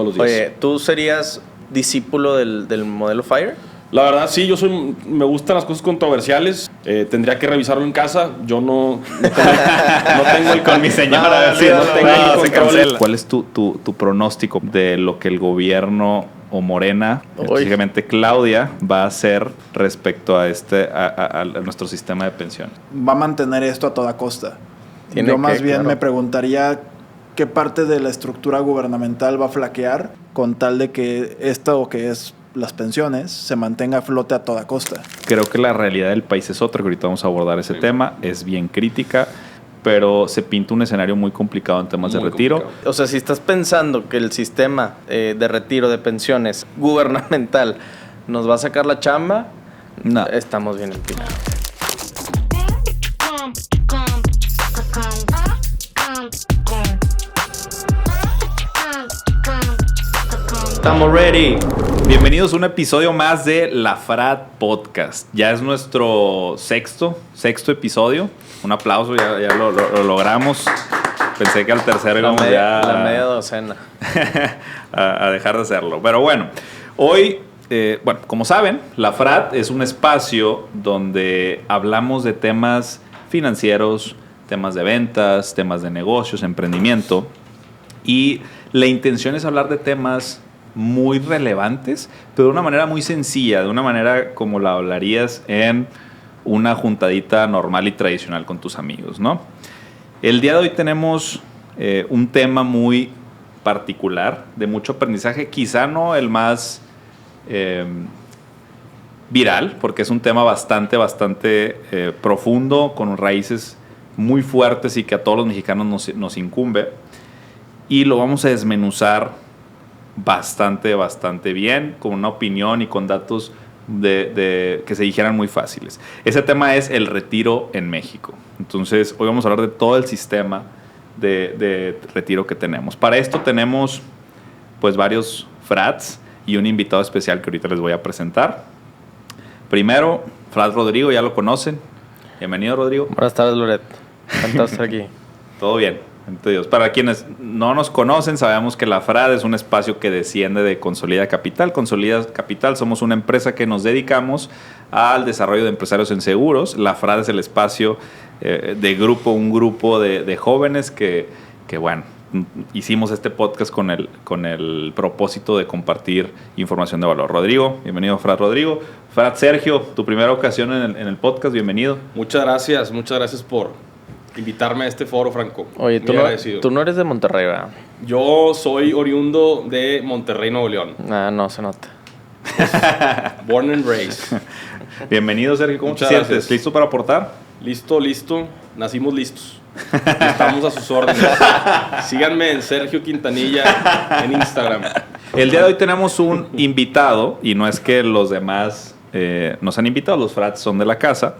los días. Oye, ¿tú serías discípulo del modelo FIRE? La verdad, sí, me gustan las cosas controversiales. Tendría que revisarlo en casa. Yo no tengo el con mi señora. Se cancela. ¿Cuál es tu pronóstico de lo que el gobierno o Morena, específicamente Claudia, va a hacer respecto a a nuestro sistema de pensiones? Va a mantener esto a toda costa. Yo más bien me preguntaría qué parte de la estructura gubernamental va a flaquear con tal de que esto que es las pensiones se mantenga a flote a toda costa. Creo que la realidad del país es otra, que ahorita vamos a abordar ese tema, es bien crítica, pero se pinta un escenario muy complicado en temas de retiro. Complicado. O sea, si estás pensando que el sistema de retiro de pensiones gubernamental nos va a sacar la chamba, no. Estamos bien empinados. Estamos ready. Bienvenidos a un episodio más de La Frat Podcast. Ya es nuestro sexto episodio. Un aplauso, ya lo logramos. Pensé que al tercero íbamos ya... La media docena. a dejar de hacerlo. Pero bueno, hoy, como saben, La Frat es un espacio donde hablamos de temas financieros, temas de ventas, temas de negocios, emprendimiento. Y la intención es hablar de temas muy relevantes, pero de una manera muy sencilla, de una manera como la hablarías en una juntadita normal y tradicional con tus amigos, ¿no? El día de hoy tenemos un tema muy particular, de mucho aprendizaje, quizá no el más viral, porque es un tema bastante profundo, con raíces muy fuertes y que a todos los mexicanos nos incumbe, y lo vamos a desmenuzar bastante bien, con una opinión y con datos que se dijeran muy fáciles. Ese tema es el retiro en México. Entonces, hoy vamos a hablar de todo el sistema de retiro que tenemos. Para esto tenemos pues varios frats y un invitado especial que ahorita les voy a presentar. Primero, Frat Rodrigo, ya lo conocen. Bienvenido, Rodrigo. Buenas tardes, Loret. Encantado de estar aquí. Todo bien. Entonces, para quienes no nos conocen, sabemos que la FRAD es un espacio que desciende de Consolida Capital. Consolida Capital somos una empresa que nos dedicamos al desarrollo de empresarios en seguros. La FRAD es el espacio un grupo de jóvenes que bueno, hicimos este podcast con el propósito de compartir información de valor. Rodrigo, bienvenido, Frat Rodrigo. Frat Sergio, tu primera ocasión en el podcast, bienvenido. Muchas gracias por invitarme a este foro, Franco. Oye, tú no eres de Monterrey, ¿verdad? Yo soy oriundo de Monterrey, Nuevo León. No se nota. Born and raised. Bienvenido, Sergio. ¿Cómo te sientes? Gracias. ¿Listo para aportar? Listo. Nacimos listos. Estamos a sus órdenes. Síganme en Sergio Quintanilla en Instagram. El día de hoy tenemos un invitado, y no es que los demás nos han invitado, los frats son de la casa,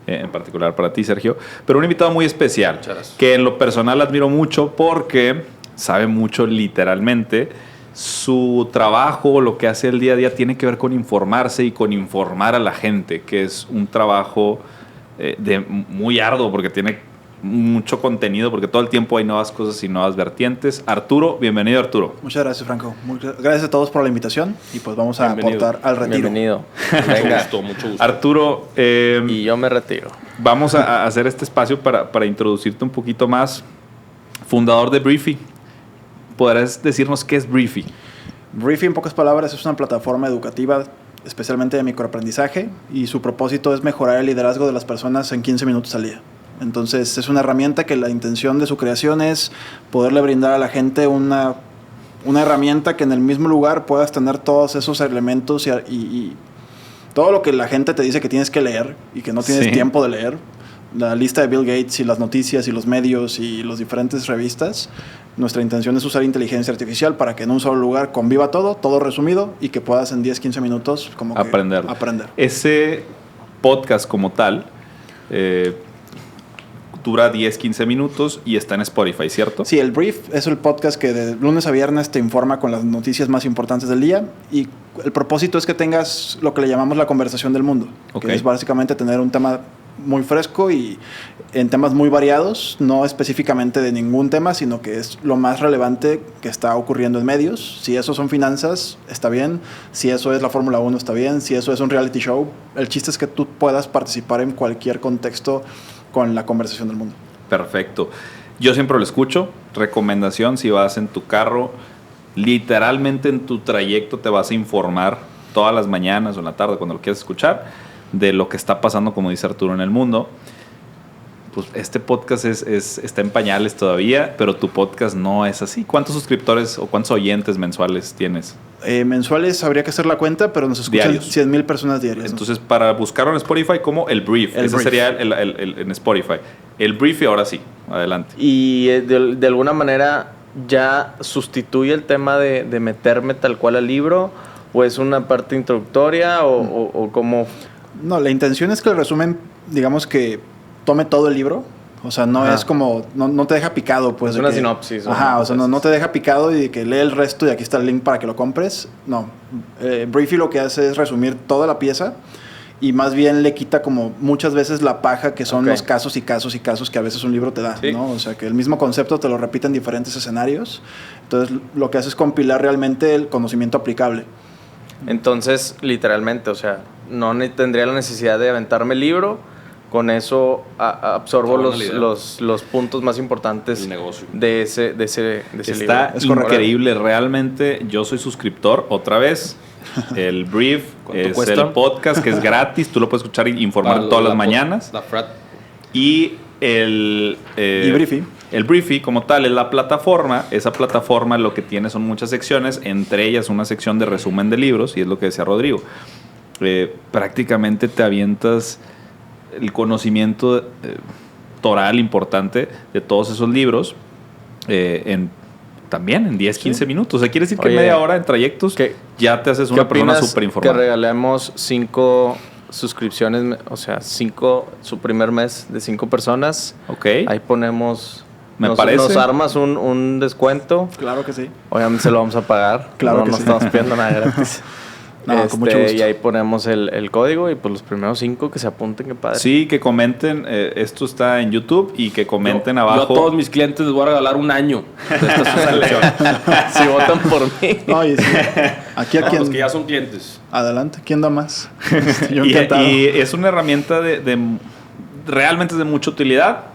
en particular para ti, Sergio, pero un invitado muy especial, que en lo personal admiro mucho porque sabe mucho literalmente. Su trabajo, lo que hace el día a día, tiene que ver con informarse y con informar a la gente, que es un trabajo muy arduo porque tiene mucho contenido, porque todo el tiempo hay nuevas cosas y nuevas vertientes. Arturo, bienvenido, Arturo. Muchas gracias, Franco. Muchas gracias a todos por la invitación y pues vamos a aportar al retiro. Bienvenido. Mucho gusto. Arturo, y yo me retiro. Vamos a hacer este espacio para introducirte un poquito más. Fundador de Briefy. ¿Podrás decirnos qué es Briefy? Briefy, en pocas palabras, es una plataforma educativa especialmente de microaprendizaje, y su propósito es mejorar el liderazgo de las personas en 15 minutos al día. Entonces es una herramienta que la intención de su creación es poderle brindar a la gente una herramienta que en el mismo lugar puedas tener todos esos elementos y todo lo que la gente te dice que tienes que leer y que no tienes tiempo de leer. La lista de Bill Gates y las noticias y los medios y las diferentes revistas. Nuestra intención es usar inteligencia artificial para que en un solo lugar conviva todo resumido, y que puedas en 10-15 minutos como aprender. Ese podcast como tal dura 10-15 minutos y está en Spotify, ¿cierto? Sí, el Brief es el podcast que de lunes a viernes te informa con las noticias más importantes del día, y el propósito es que tengas lo que le llamamos la conversación del mundo, que es básicamente tener un tema muy fresco y en temas muy variados, no específicamente de ningún tema, sino que es lo más relevante que está ocurriendo en medios. Si eso son finanzas, está bien. Si eso es la Fórmula 1, está bien. Si eso es un reality show, el chiste es que tú puedas participar en cualquier contexto con la conversación del mundo. Perfecto. Yo siempre lo escucho. Recomendación, si vas en tu carro, literalmente en tu trayecto te vas a informar todas las mañanas o en la tarde, cuando lo quieras escuchar, de lo que está pasando, como dice Arturo, en el mundo. Pues este podcast está en pañales todavía, pero tu podcast no es así. ¿Cuántos suscriptores o cuántos oyentes mensuales tienes? Mensuales habría que hacer la cuenta, pero nos escuchan Diarios. 100,000 personas diarias. Entonces, para buscarlo en Spotify como El Brief. El Ese Brief. sería en Spotify. El Brief, y ahora sí, adelante. Y de alguna manera ya sustituye el tema de meterme tal cual al libro, o es una parte introductoria, o cómo... No, la intención es que el resumen, digamos que tome todo el libro. O sea, no Ajá. es como... No te deja picado, pues. Es de una que- sinopsis, Ajá, ¿no? o sea, no te deja picado y de que lee el resto y aquí está el link para que lo compres. No. Briefy lo que hace es resumir toda la pieza y más bien le quita como muchas veces la paja que son Ok. los casos y casos y casos que a veces un libro te da, Sí. ¿no? O sea, que el mismo concepto te lo repite en diferentes escenarios. Entonces, lo que hace es compilar realmente el conocimiento aplicable. Entonces, literalmente, o sea, tendría la necesidad de aventarme el libro, con eso absorbo Está buena la idea. los puntos más importantes El negocio. de ese libro. Está Es correcto. increíble, realmente. Yo soy suscriptor, otra vez. El Brief ¿Cuánto es cuesta? el podcast que es gratis. Tú lo puedes escuchar e informar Para todas la las mañanas. La frat. Y el Briefy. El Briefy como tal es la plataforma. Esa plataforma lo que tiene son muchas secciones, entre ellas una sección de resumen de libros, y es lo que decía Rodrigo. Prácticamente te avientas el conocimiento toral importante de todos esos libros también en 10, 15 minutos. O sea, quiere decir que Oye, media hora en trayectos ¿qué- ya te haces ¿Qué una persona opinas súper que informada. regalemos 5 suscripciones, o sea, 5, su primer mes de 5 personas? Ok. Ahí ponemos... Me nos, parece. Nos armas un descuento. Claro que sí. Obviamente se lo vamos a pagar. Claro no, que no sí. estamos pidiendo nada gratis. No, con mucho gusto. Y ahí ponemos el código y pues los primeros 5 que se apunten, qué padre. Sí, que comenten. Esto está en YouTube y que comenten Yo abajo. a todos mis clientes les voy a regalar un año de esta suscripción. Si votan por mí. No, y sí. Aquí a No, quien... los que ya son clientes. Adelante, ¿quién da más? Yo y encantado. es una herramienta realmente es de mucha utilidad.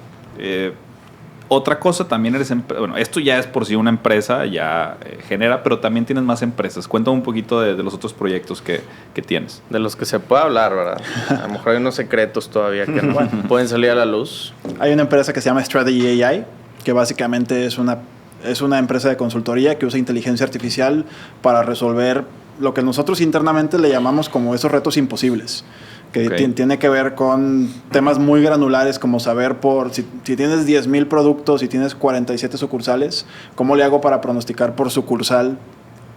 Otra cosa, también eres... Bueno, esto ya es por sí una empresa, ya genera, pero también tienes más empresas. Cuéntame un poquito de los otros proyectos que tienes. De los que se puede hablar, ¿verdad? A lo mejor hay unos secretos todavía que no pueden salir a la luz. Hay una empresa que se llama Strategy AI, que básicamente es una empresa de consultoría que usa inteligencia artificial para resolver lo que nosotros internamente le llamamos como esos retos imposibles, que Ok. tiene que ver con temas muy granulares como saber si tienes 10,000 productos y tienes 47 sucursales, ¿cómo le hago para pronosticar por sucursal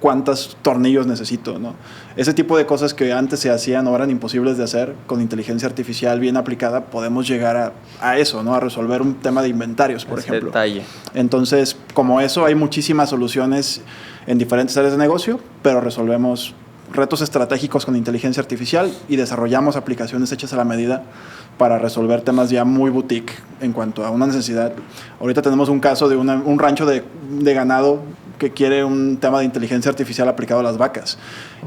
cuántos tornillos necesito, ¿no? Ese tipo de cosas que antes se hacían o eran imposibles de hacer, con inteligencia artificial bien aplicada, podemos llegar a eso, ¿no? A resolver un tema de inventarios, por Ese ejemplo. detalle. Entonces, como eso, hay muchísimas soluciones en diferentes áreas de negocio, pero resolvemos retos estratégicos con inteligencia artificial y desarrollamos aplicaciones hechas a la medida para resolver temas ya muy boutique en cuanto a una necesidad. Ahorita tenemos un caso de un rancho de ganado que quiere un tema de inteligencia artificial aplicado a las vacas.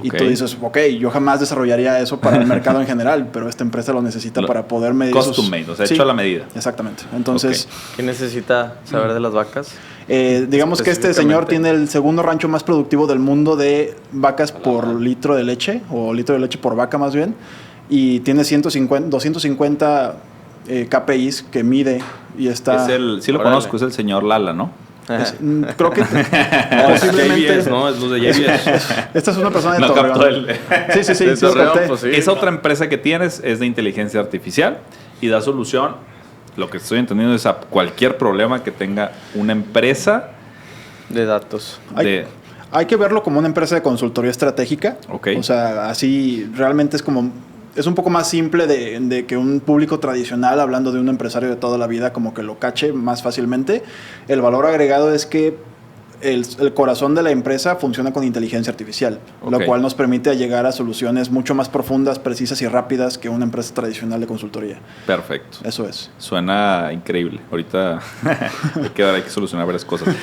Y Ok. tú dices, ok, yo jamás desarrollaría eso para el mercado en general, pero esta empresa lo necesita para poder medir Custom made, o sea, Sí, hecho a la medida. Exactamente. Entonces... ¿Quién necesita saber de las vacas? digamos que este señor Específicamente. tiene el segundo rancho más productivo del mundo de vacas por litro de leche, o litro de leche por vaca más bien, y tiene 250 KPIs que mide y está... Sí lo Órale. conozco, es el señor Lala, ¿no? creo que No, es posiblemente... JBS, ¿no? Es los de JBS. Esta es una persona de No Torreón. captó el... Sí, De sí lo Torreón, capté. pues sí. Esa otra empresa que tienes es de inteligencia artificial y da solución, lo que estoy entendiendo es a cualquier problema que tenga una empresa De datos. Hay que verlo como una empresa de consultoría estratégica. Ok. O sea, así realmente es un poco más simple de que un público tradicional, hablando de un empresario de toda la vida, como que lo cache más fácilmente. El valor agregado es que el corazón de la empresa funciona con inteligencia artificial, lo Ok. cual nos permite llegar a soluciones mucho más profundas, precisas y rápidas que una empresa tradicional de consultoría. Perfecto. Eso es. Suena increíble. Ahorita hay que solucionar varias cosas.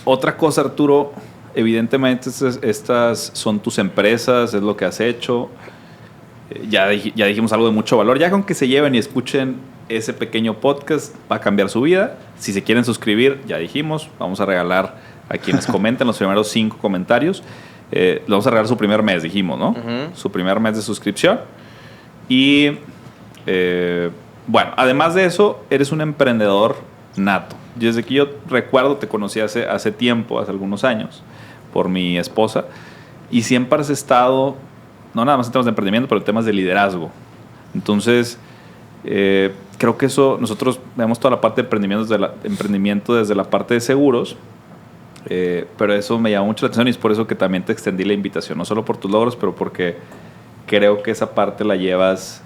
Otra cosa, Arturo, evidentemente estas son tus empresas, es lo que has hecho. Ya dijimos algo de mucho valor. Ya con que se lleven y escuchen ese pequeño podcast va a cambiar su vida. Si se quieren suscribir, ya dijimos, vamos a regalar a quienes comenten los primeros 5 comentarios. Le vamos a regalar su primer mes, dijimos, ¿no? Ujú. Su primer mes de suscripción. Y bueno, además de eso, eres un emprendedor nato. Desde que yo recuerdo, te conocí hace tiempo, hace algunos años, por mi esposa. Y siempre has estado, no nada más en temas de emprendimiento, pero en temas de liderazgo. Entonces, creo que eso, nosotros vemos toda la parte de emprendimiento desde la parte de seguros, pero eso me llama mucho la atención y es por eso que también te extendí la invitación, no solo por tus logros, pero porque creo que esa parte la llevas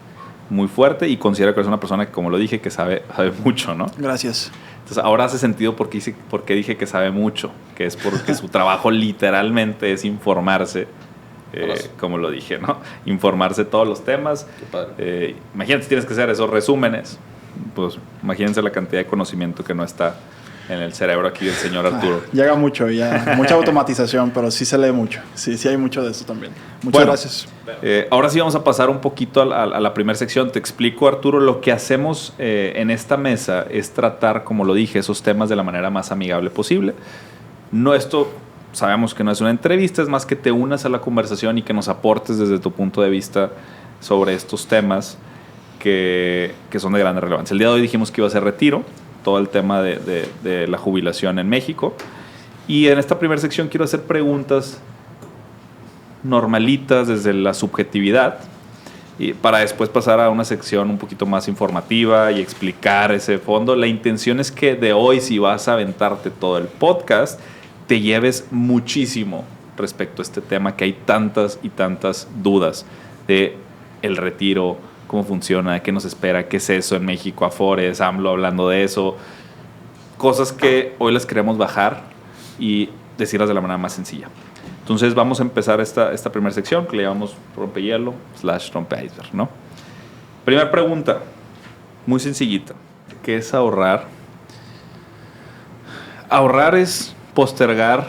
muy fuerte y considero que eres una persona que, como lo dije, que sabe mucho, ¿no? Gracias. Entonces ahora hace sentido porque dije que sabe mucho, que es porque su trabajo literalmente es informarse. Como lo dije, ¿no? Informarse de todos los temas. Qué padre. Imagínate si tienes que hacer esos resúmenes. Pues imagínense la cantidad de conocimiento que no está en el cerebro aquí del señor Arturo. Llega mucho, ya mucha automatización, pero sí se lee mucho. Sí hay mucho de eso también. Muchas Bueno, gracias. Ahora sí vamos a pasar un poquito a la primera sección. Te explico, Arturo, lo que hacemos en esta mesa es tratar, como lo dije, esos temas de la manera más amigable posible. Sabemos que no es una entrevista, es más que te unas a la conversación y que nos aportes desde tu punto de vista sobre estos temas que son de gran relevancia. El día de hoy dijimos que iba a ser retiro, todo el tema de la jubilación en México. Y en esta primera sección quiero hacer preguntas normalitas desde la subjetividad y para después pasar a una sección un poquito más informativa y explicar ese fondo. La intención es que de hoy, si vas a aventarte todo el podcast, te lleves muchísimo respecto a este tema, que hay tantas y tantas dudas de el retiro, cómo funciona, qué nos espera, qué es eso en México, Afores, AMLO hablando de eso, cosas que hoy les queremos bajar y decirlas de la manera más sencilla. Entonces vamos a empezar esta primera sección que le llamamos rompehielo / rompe iceberg, ¿no? Primera pregunta, muy sencillita, ¿qué es ahorrar? Ahorrar es postergar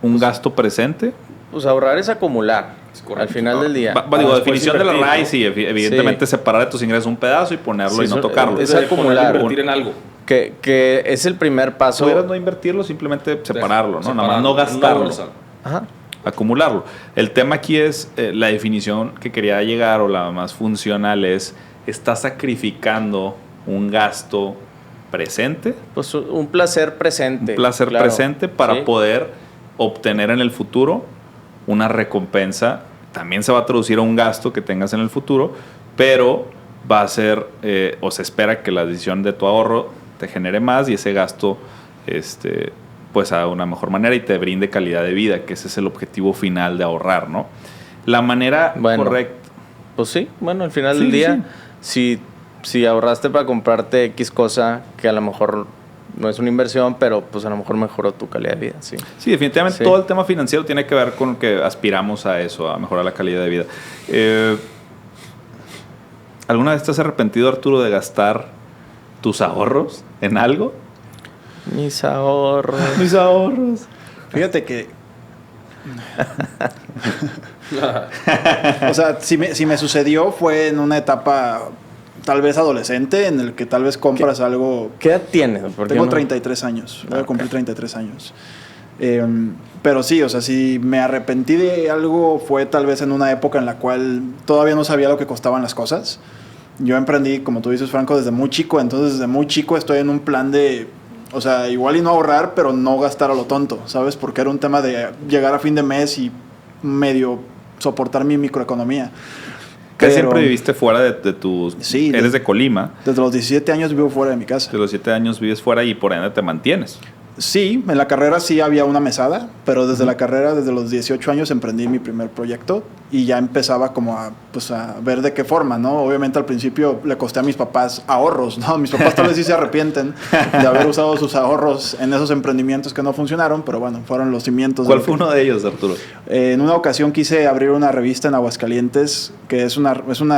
un gasto presente. Pues ahorrar es acumular. Es correcto. Al final del día. Digo, después definición de la invertir, RAI, ¿no? sí, evidentemente Sí. separar de tus ingresos un pedazo y ponerlo Sí, y no eso- tocarlo. es Ponerle acumular. invertir en algo. Que es el primer paso. Pudieras no invertirlo, simplemente separarlo, ¿no? Nada más no Separarlo, gastarlo, bolsa. Ajá. acumularlo. El tema aquí es la definición que quería llegar, o la más funcional es, ¿estás sacrificando un gasto presente? Pues un placer presente. Un placer claro. presente para Sí. poder obtener en el futuro una recompensa. También se va a traducir a un gasto que tengas en el futuro, pero va a ser, o se espera que la decisión de tu ahorro te genere más y ese gasto pues a una mejor manera y te brinde calidad de vida, que ese es el objetivo final de ahorrar, ¿no? La manera Bueno. correcta. Pues sí, bueno, al final Sí, del día, sí. si ahorraste para comprarte X cosa que a lo mejor no es una inversión, pero pues a lo mejor mejoró tu calidad de vida, sí. Sí, definitivamente Sí. todo el tema financiero tiene que ver con que aspiramos a eso, a mejorar la calidad de vida. ¿Alguna vez te has arrepentido, Arturo, de gastar tus ahorros en algo? Mis ahorros. Mis ahorros. Fíjate que... O sea, si me sucedió fue en una etapa tal vez adolescente, en el que tal vez compras algo... ¿Qué edad tienes? Porque Tengo no- 33 años, voy a Ok. cumplir 33 años. Pero sí, o sea, si me arrepentí de algo fue tal vez en una época en la cual todavía no sabía lo que costaban las cosas. Yo emprendí, como tú dices, Franco, desde muy chico, entonces desde muy chico estoy en un plan de, o sea, igual y no ahorrar, pero no gastar a lo tonto, ¿sabes? Porque era un tema de llegar a fin de mes y medio soportar mi microeconomía. Que Pero siempre viviste fuera de tus... Sí, eres de Colima. desde los 17 años vivo fuera de mi casa. De los 7 años vives fuera y por ende te mantienes. Sí, en la carrera sí había una mesada, pero desde la carrera, desde los 18 años, emprendí mi primer proyecto y ya empezaba como a ver de qué forma, ¿no? Obviamente al principio le costé a mis papás ahorros, ¿no? Mis papás tal vez sí se arrepienten de haber usado sus ahorros en esos emprendimientos que no funcionaron, pero bueno, fueron los cimientos. ¿Cuál fue uno de ellos, Arturo? En una ocasión quise abrir una revista en Aguascalientes, que es una,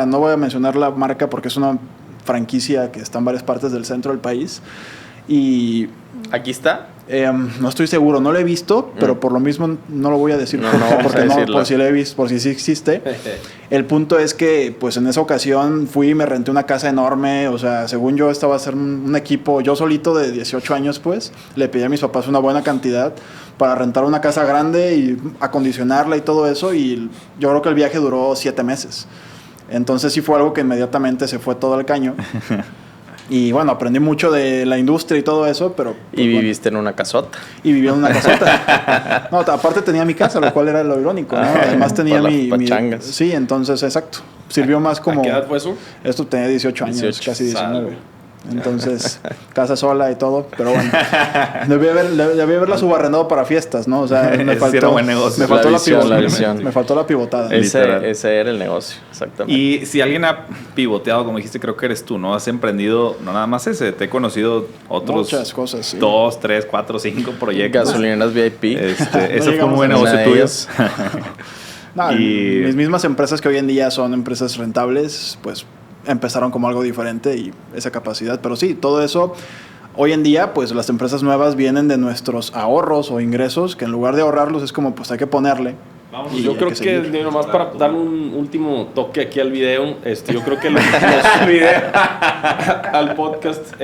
no voy a mencionar la marca porque es una franquicia que está en varias partes del centro del país y... ¿Aquí está? No estoy seguro, no lo he visto, pero por lo mismo no lo voy a decir por si lo he visto, por si sí existe. El punto es que pues en esa ocasión fui y me renté una casa enorme, o sea, según yo estaba a hacer un equipo, yo solito de 18 años pues, le pedí a mis papás una buena cantidad para rentar una casa grande y acondicionarla y todo eso, y yo creo que el viaje duró 7 meses. Entonces sí fue algo que inmediatamente se fue todo al caño. Y bueno, aprendí mucho de la industria y todo eso, pero... Pues, y viviste en una casota. Y vivía en una casota. No, aparte tenía mi casa, lo cual era lo irónico, ¿no? Además tenía mi... Sí, entonces, exacto. Sirvió más como... ¿A qué edad fue eso? Esto tenía 18 años, casi 19. Entonces, casa sola y todo, pero bueno. Debí haberla subarrendado para fiestas, ¿no? O sea, me faltó... buen negocio. Me faltó me faltó la pivotada. Ese era el negocio, exactamente. Y si alguien ha pivoteado, como dijiste, creo que eres tú, ¿no? Has emprendido, no nada más ese, te he conocido otros... Muchas cosas, sí. 2, 3, 4, 5 proyectos. Gasolineras VIP. Ese fue un buen negocio tuyo. No, mis mismas empresas que hoy en día son empresas rentables, pues empezaron como algo diferente y esa capacidad. Pero sí, todo eso, hoy en día, pues las empresas nuevas vienen de nuestros ahorros o ingresos, que en lugar de ahorrarlos es como, pues hay que ponerle. Vamos, yo creo que nomás para darle un último toque aquí al video, yo creo que los videos al podcast,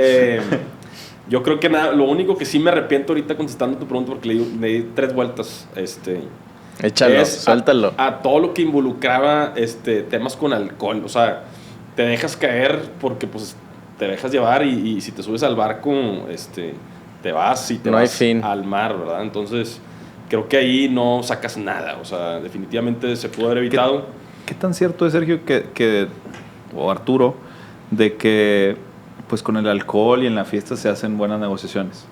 yo creo que lo único que sí me arrepiento ahorita contestando tu pregunta, porque le di 3 vueltas, échalo, suéltalo. A todo lo que involucraba temas con alcohol, o sea, te dejas caer porque pues te dejas llevar y si te subes al barco, te vas y te vas al mar, ¿verdad? Entonces, creo que ahí no sacas nada, o sea, definitivamente se pudo haber evitado. ¿Qué tan cierto es, Sergio, o Arturo, de que pues con el alcohol y en la fiesta se hacen buenas negociaciones?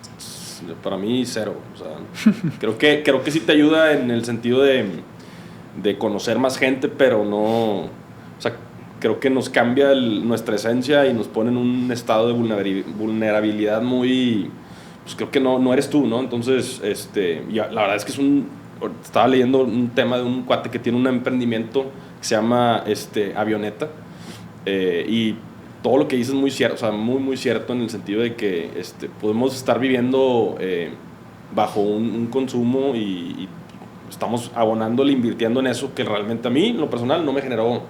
Para mí, 0. O sea, creo que sí te ayuda en el sentido de conocer más gente, pero no... O sea, creo que nos cambia nuestra esencia y nos pone en un estado de vulnerabilidad muy... Pues creo que no eres tú, ¿no? Entonces, la verdad es que estaba leyendo un tema de un cuate que tiene un emprendimiento que se llama Avioneta, y todo lo que dices es muy cierto, o sea, muy, muy cierto en el sentido de que podemos estar viviendo bajo un consumo y estamos abonándole, invirtiendo en eso que realmente a mí, en lo personal, no me generó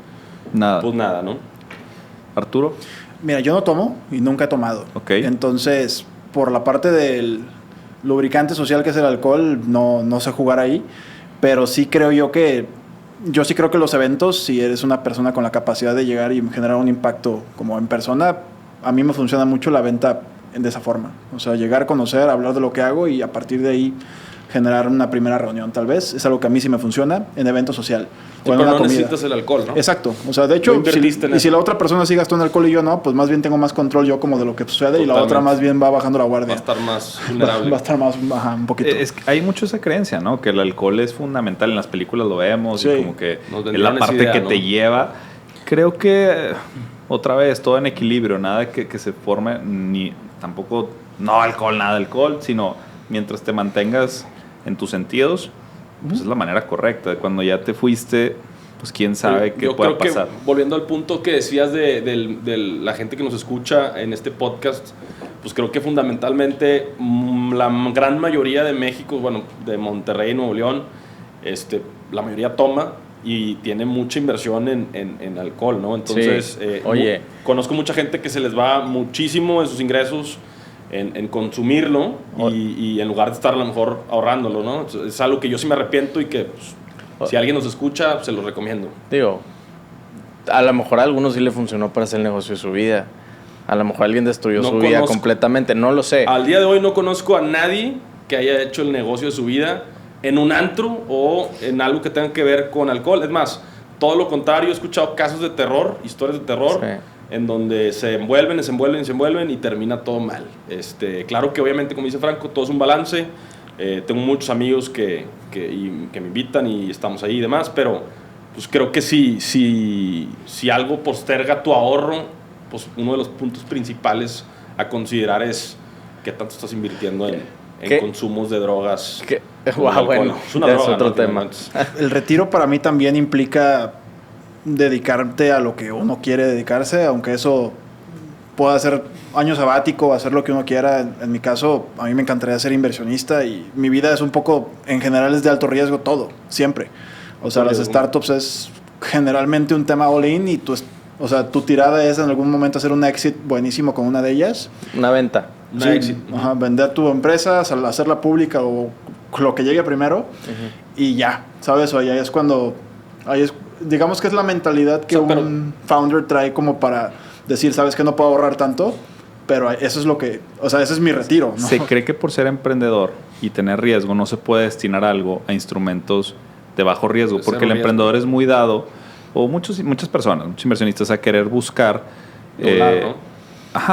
nada, ¿no? ¿Arturo? Mira, yo no tomo y nunca he tomado. Okay. Entonces, por la parte del lubricante social que es el alcohol, no sé jugar ahí, pero sí creo que los eventos, si eres una persona con la capacidad de llegar y generar un impacto como en persona, a mí me funciona mucho la venta de esa forma. O sea, llegar, conocer, hablar de lo que hago y a partir de ahí generar una primera reunión, tal vez. Es algo que a mí sí me funciona en evento social. Sí, pero no necesitas el alcohol, ¿no? Exacto. O sea, de hecho, si la otra persona sí gastó en alcohol y yo no, pues más bien tengo más control yo como de lo que sucede. Totalmente. Y la otra más bien va bajando la guardia. Va a estar más vulnerable. Va a estar más, un poquito. Hay mucho esa creencia, ¿no? Que el alcohol es fundamental. En las películas lo vemos, sí. Y como que es la parte idea, que ¿no? te lleva. Creo que, otra vez, todo en equilibrio. Nada que se forme, ni tampoco, no alcohol, nada de alcohol, sino mientras te mantengas en tus sentidos, pues es la manera correcta. Cuando ya te fuiste, pues quién sabe qué pueda pasar. Volviendo al punto que decías de la gente que nos escucha en este podcast, pues creo que fundamentalmente la gran mayoría de México, bueno, de Monterrey, Nuevo León, la mayoría toma y tiene mucha inversión en alcohol, ¿no? Entonces, sí. Conozco mucha gente que se les va muchísimo de sus ingresos en consumirlo y en lugar de estar a lo mejor ahorrándolo, ¿no? Es algo que yo sí me arrepiento y que pues, si alguien nos escucha, se lo recomiendo. Digo, a lo mejor a algunos sí le funcionó para hacer el negocio de su vida. A lo mejor alguien destruyó su vida completamente, no lo sé. Al día de hoy no conozco a nadie que haya hecho el negocio de su vida en un antro o en algo que tenga que ver con alcohol. Es más, todo lo contrario, he escuchado casos de terror, historias de terror, en donde se envuelven y termina todo mal. Claro que obviamente, como dice Franco, todo es un balance. Tengo muchos amigos que me invitan y estamos ahí y demás, pero pues creo que si algo posterga tu ahorro, pues uno de los puntos principales a considerar es qué tanto estás invirtiendo en consumos de drogas. Bueno, es una ya droga, es otro ¿no? tema. El retiro para mí también implica dedicarte a lo que uno quiere dedicarse, aunque eso pueda ser año sabático, hacer lo que uno quiera. En mi caso, a mí me encantaría ser inversionista y mi vida es un poco, en general es de alto riesgo todo, siempre. O sea, las startups es generalmente un tema all-in y tu tirada es en algún momento hacer un exit buenísimo con una de ellas. Una venta. Sí, vender tu empresa, hacerla pública o lo que llegue primero y ya, ¿sabes? O ahí es cuando... digamos que es la mentalidad que un founder trae como para decir, ¿sabes que no puedo ahorrar tanto? Pero eso es lo que... O sea, ese es mi retiro, ¿no? Se cree que por ser emprendedor y tener riesgo no se puede destinar algo a instrumentos de bajo riesgo, porque el emprendedor es muy dado, o muchas personas, muchos inversionistas, a querer buscar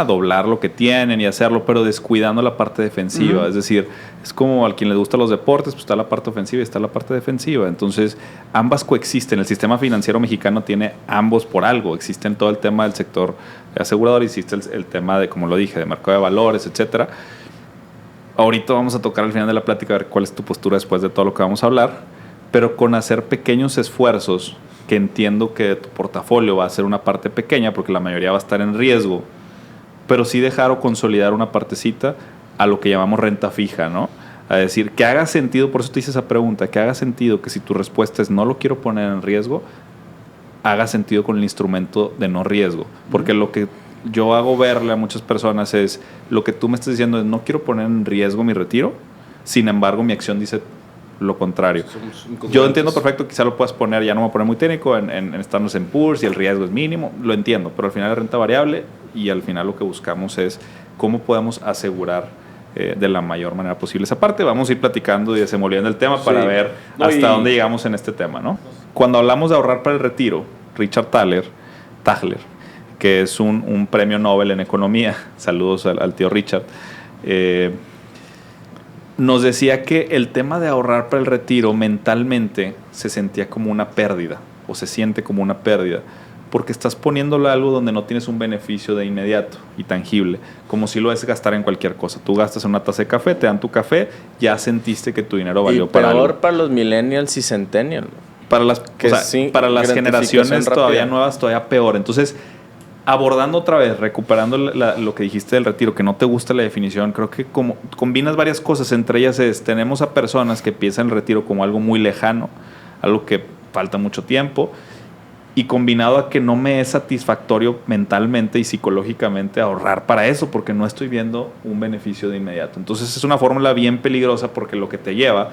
doblar lo que tienen y hacerlo, pero descuidando la parte defensiva. Es decir, es como a quien le gustan los deportes, pues está la parte ofensiva y está la parte defensiva. Entonces, ambas coexisten. El sistema financiero mexicano tiene ambos por algo. Existe todo el tema del sector asegurador, existe el tema de, como lo dije, de mercado de valores, etcétera. Ahorita vamos a tocar al final de la plática a ver cuál es tu postura después de todo lo que vamos a hablar, pero con hacer pequeños esfuerzos, que entiendo que tu portafolio va a ser una parte pequeña porque la mayoría va a estar en riesgo, pero sí dejar o consolidar una partecita a lo que llamamos renta fija, ¿no? A decir, que haga sentido, por eso te hice esa pregunta, que haga sentido que si tu respuesta es no lo quiero poner en riesgo, haga sentido con el instrumento de no riesgo. Porque lo que yo hago verle a muchas personas es, lo que tú me estás diciendo es no quiero poner en riesgo mi retiro, sin embargo mi acción dice lo contrario. Yo entiendo perfecto, quizá lo puedas poner, ya no me voy a poner muy técnico, en estarnos en PURS y el riesgo es mínimo, lo entiendo, pero al final es renta variable y al final lo que buscamos es cómo podemos asegurar de la mayor manera posible esa parte. Vamos a ir platicando y desenvolviendo el tema para ver hasta dónde llegamos en este tema, ¿no? Cuando hablamos de ahorrar para el retiro, Richard Thaler, que es un premio Nobel en economía, saludos al tío Richard, nos decía que el tema de ahorrar para el retiro mentalmente se sentía como una pérdida, o se siente como una pérdida, porque estás poniéndolo a algo donde no tienes un beneficio de inmediato y tangible, como si lo es gastar en cualquier cosa. Tú gastas en una taza de café, te dan tu café, ya sentiste que tu dinero valió para algo. Y peor para los millennials y centennials. Para las generaciones todavía nuevas, todavía peor. Entonces, abordando otra vez, recuperando lo que dijiste del retiro, que no te gusta la definición, creo que como combinas varias cosas, entre ellas tenemos a personas que piensan el retiro como algo muy lejano, algo que falta mucho tiempo, y combinado a que no me es satisfactorio mentalmente y psicológicamente ahorrar para eso, porque no estoy viendo un beneficio de inmediato. Entonces es una fórmula bien peligrosa, porque lo que te lleva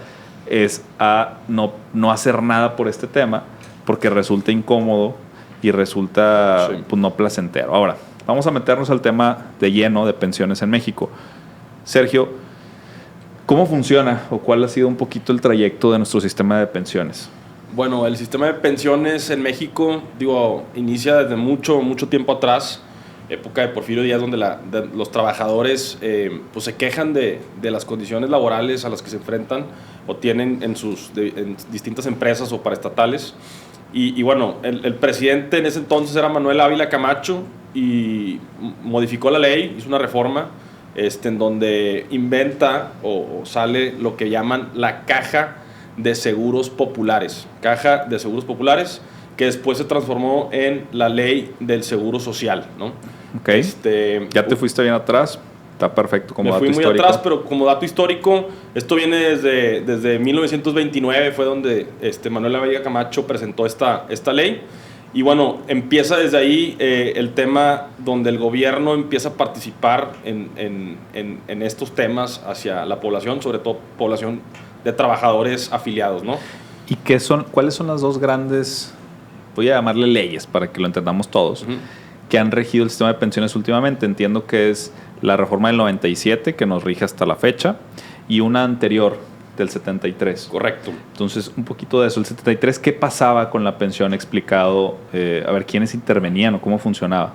es a no hacer nada por este tema, porque resulta incómodo y resulta pues, no placentero. Ahora, vamos a meternos al tema de lleno de pensiones en México. Sergio, ¿cómo funciona o cuál ha sido un poquito el trayecto de nuestro sistema de pensiones? Bueno, el sistema de pensiones en México, inicia desde mucho tiempo atrás, época de Porfirio Díaz, donde los trabajadores pues se quejan de las condiciones laborales a las que se enfrentan o tienen en distintas empresas o paraestatales. Y bueno, el presidente en ese entonces era Manuel Ávila Camacho y modificó la ley, hizo una reforma en donde inventa o sale lo que llaman la Caja de Seguros Populares. Caja de Seguros Populares, que después se transformó en la Ley del Seguro Social, ¿no? Okay. Ya te fuiste bien atrás. Está perfecto como dato histórico. Me fui muy atrás, pero como dato histórico, esto viene desde 1929, fue donde Manuel Ávila Camacho presentó esta ley. Y bueno, empieza desde ahí el tema donde el gobierno empieza a participar en estos temas hacia la población, sobre todo población de trabajadores afiliados, ¿no? ¿Y cuáles son las dos grandes, voy a llamarle leyes para que lo entendamos todos, que han regido el sistema de pensiones últimamente? Entiendo que es la reforma del 97, que nos rige hasta la fecha, y una anterior del 73. Correcto. Entonces, un poquito de eso. El 73, ¿qué pasaba con la pensión explicado? A ver, ¿quiénes intervenían o cómo funcionaba?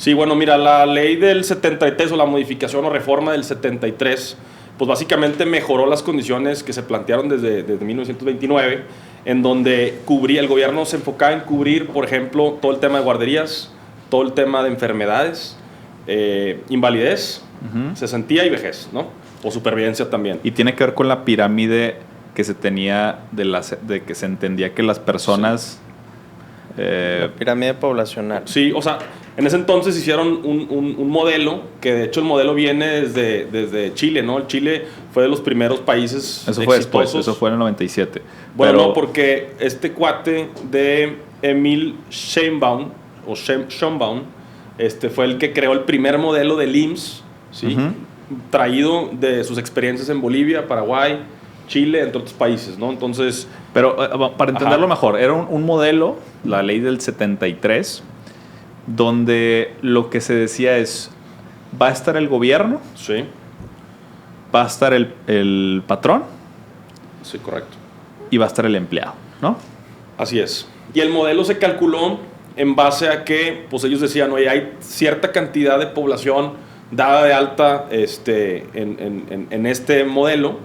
Sí, bueno, mira, la ley del 73 o la modificación o reforma del 73, pues básicamente mejoró las condiciones que se plantearon desde 1929, en donde el gobierno se enfocaba en cubrir, por ejemplo, todo el tema de guarderías, todo el tema de enfermedades, invalidez, cesantía y vejez, ¿no? O supervivencia también. Y tiene que ver con la pirámide que se tenía de que se entendía que las personas... La pirámide poblacional. Sí, o sea, en ese entonces hicieron un modelo, que de hecho el modelo viene desde Chile, ¿no? El Chile fue de los primeros países Eso fue exitosos. después, eso fue en el 97. Bueno, Pero, no, porque este cuate de Emil Schönbaum, fue el que creó el primer modelo del IMSS, ¿sí? Traído de sus experiencias en Bolivia, Paraguay, Chile, entre otros países, ¿no? Entonces... Pero para entenderlo mejor, era un modelo, la ley del 73, donde lo que se decía es, va a estar el gobierno, Sí, va a estar el patrón sí, correcto. y va a estar el empleado, ¿no? Así es. Y el modelo se calculó en base a que, pues ellos decían, oye, hay cierta cantidad de población dada de alta en este modelo.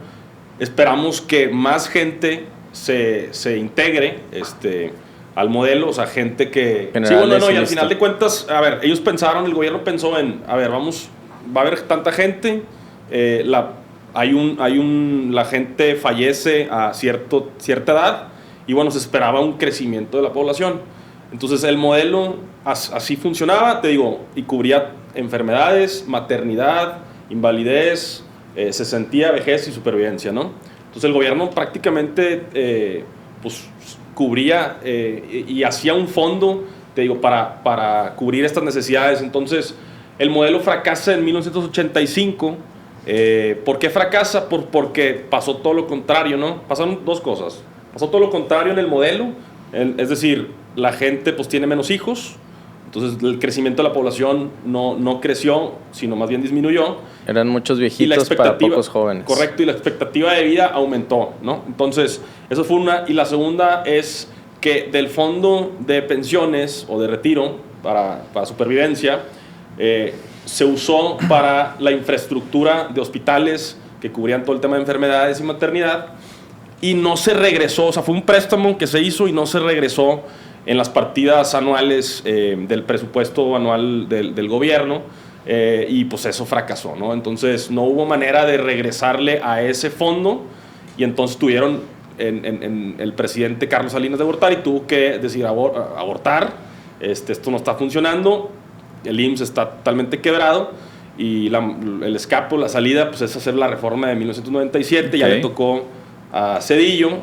Esperamos que más gente se integre al modelo, o sea, gente que... Sí, bueno, no, y al final de cuentas, a ver, ellos pensaron, el gobierno pensó en, a ver, va a haber tanta gente, la gente fallece a cierta edad, y bueno, se esperaba un crecimiento de la población. Entonces el modelo así funcionaba, te digo, y cubría enfermedades, maternidad, invalidez, cesantía, vejez y supervivencia, ¿no? Entonces el gobierno prácticamente pues cubría y hacía un fondo, te digo, para cubrir estas necesidades. Entonces el modelo fracasa en 1985. ¿Por qué fracasa? Porque pasó todo lo contrario, ¿no? Pasaron dos cosas. Pasó todo lo contrario en el modelo, es decir, la gente pues tiene menos hijos, entonces el crecimiento de la población no creció, sino más bien disminuyó. Eran muchos viejitos para pocos jóvenes. Correcto, y la expectativa de vida aumentó, ¿no? Entonces, eso fue una. Y la segunda es que del fondo de pensiones o de retiro para supervivencia, se usó para la infraestructura de hospitales que cubrían todo el tema de enfermedades y maternidad, y no se regresó, o sea, fue un préstamo que se hizo y no se regresó en las partidas anuales del presupuesto anual del gobierno, y pues eso fracasó, ¿no? Entonces no hubo manera de regresarle a ese fondo, y entonces tuvieron el presidente Carlos Salinas de Gortari tuvo que decidir abortar, esto no está funcionando, el IMSS está totalmente quebrado, y el escape, la salida, pues es hacer la reforma de 1997, okay. Ya le tocó a Zedillo,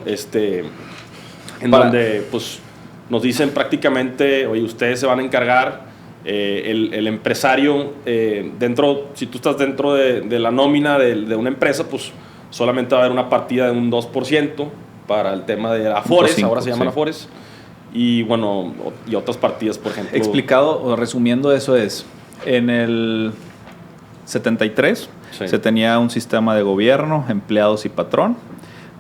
donde pues nos dicen prácticamente, oye, ustedes se van a encargar, el empresario, si tú estás dentro de la nómina de una empresa, pues solamente va a haber una partida de un 2% para el tema de Afores, ahora se llaman Afores, y bueno, y otras partidas, por ejemplo. Explicado o resumiendo eso es, en el 73 se tenía un sistema de gobierno, empleados y patrón,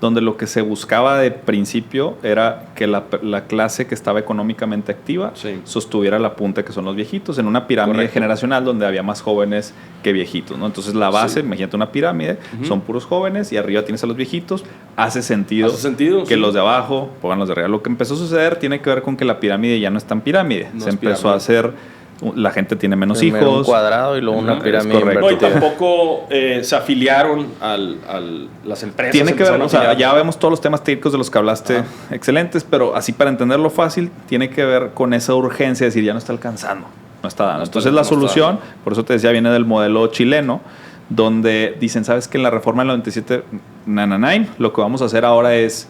donde lo que se buscaba de principio era que la clase que estaba económicamente activa sostuviera la punta, que son los viejitos, en una pirámide generacional donde había más jóvenes que viejitos, ¿no? Entonces la base, imagínate una pirámide, son puros jóvenes y arriba tienes a los viejitos. Hace sentido que los de abajo pongan los de arriba. Lo que empezó a suceder tiene que ver con que la pirámide ya no es tan pirámide. Se empezó a hacer... La gente tiene menos primero hijos. Un cuadrado y luego una pirámide. No, y tampoco se afiliaron a las empresas. Tiene que ver, o sea, ya vemos todos los temas técnicos de los que hablaste, excelentes, pero así para entenderlo fácil, tiene que ver con esa urgencia de decir, ya no está alcanzando, no está dando. Entonces la solución, por eso te decía, viene del modelo chileno, donde dicen, ¿sabes qué? En la reforma del 97, lo que vamos a hacer ahora es,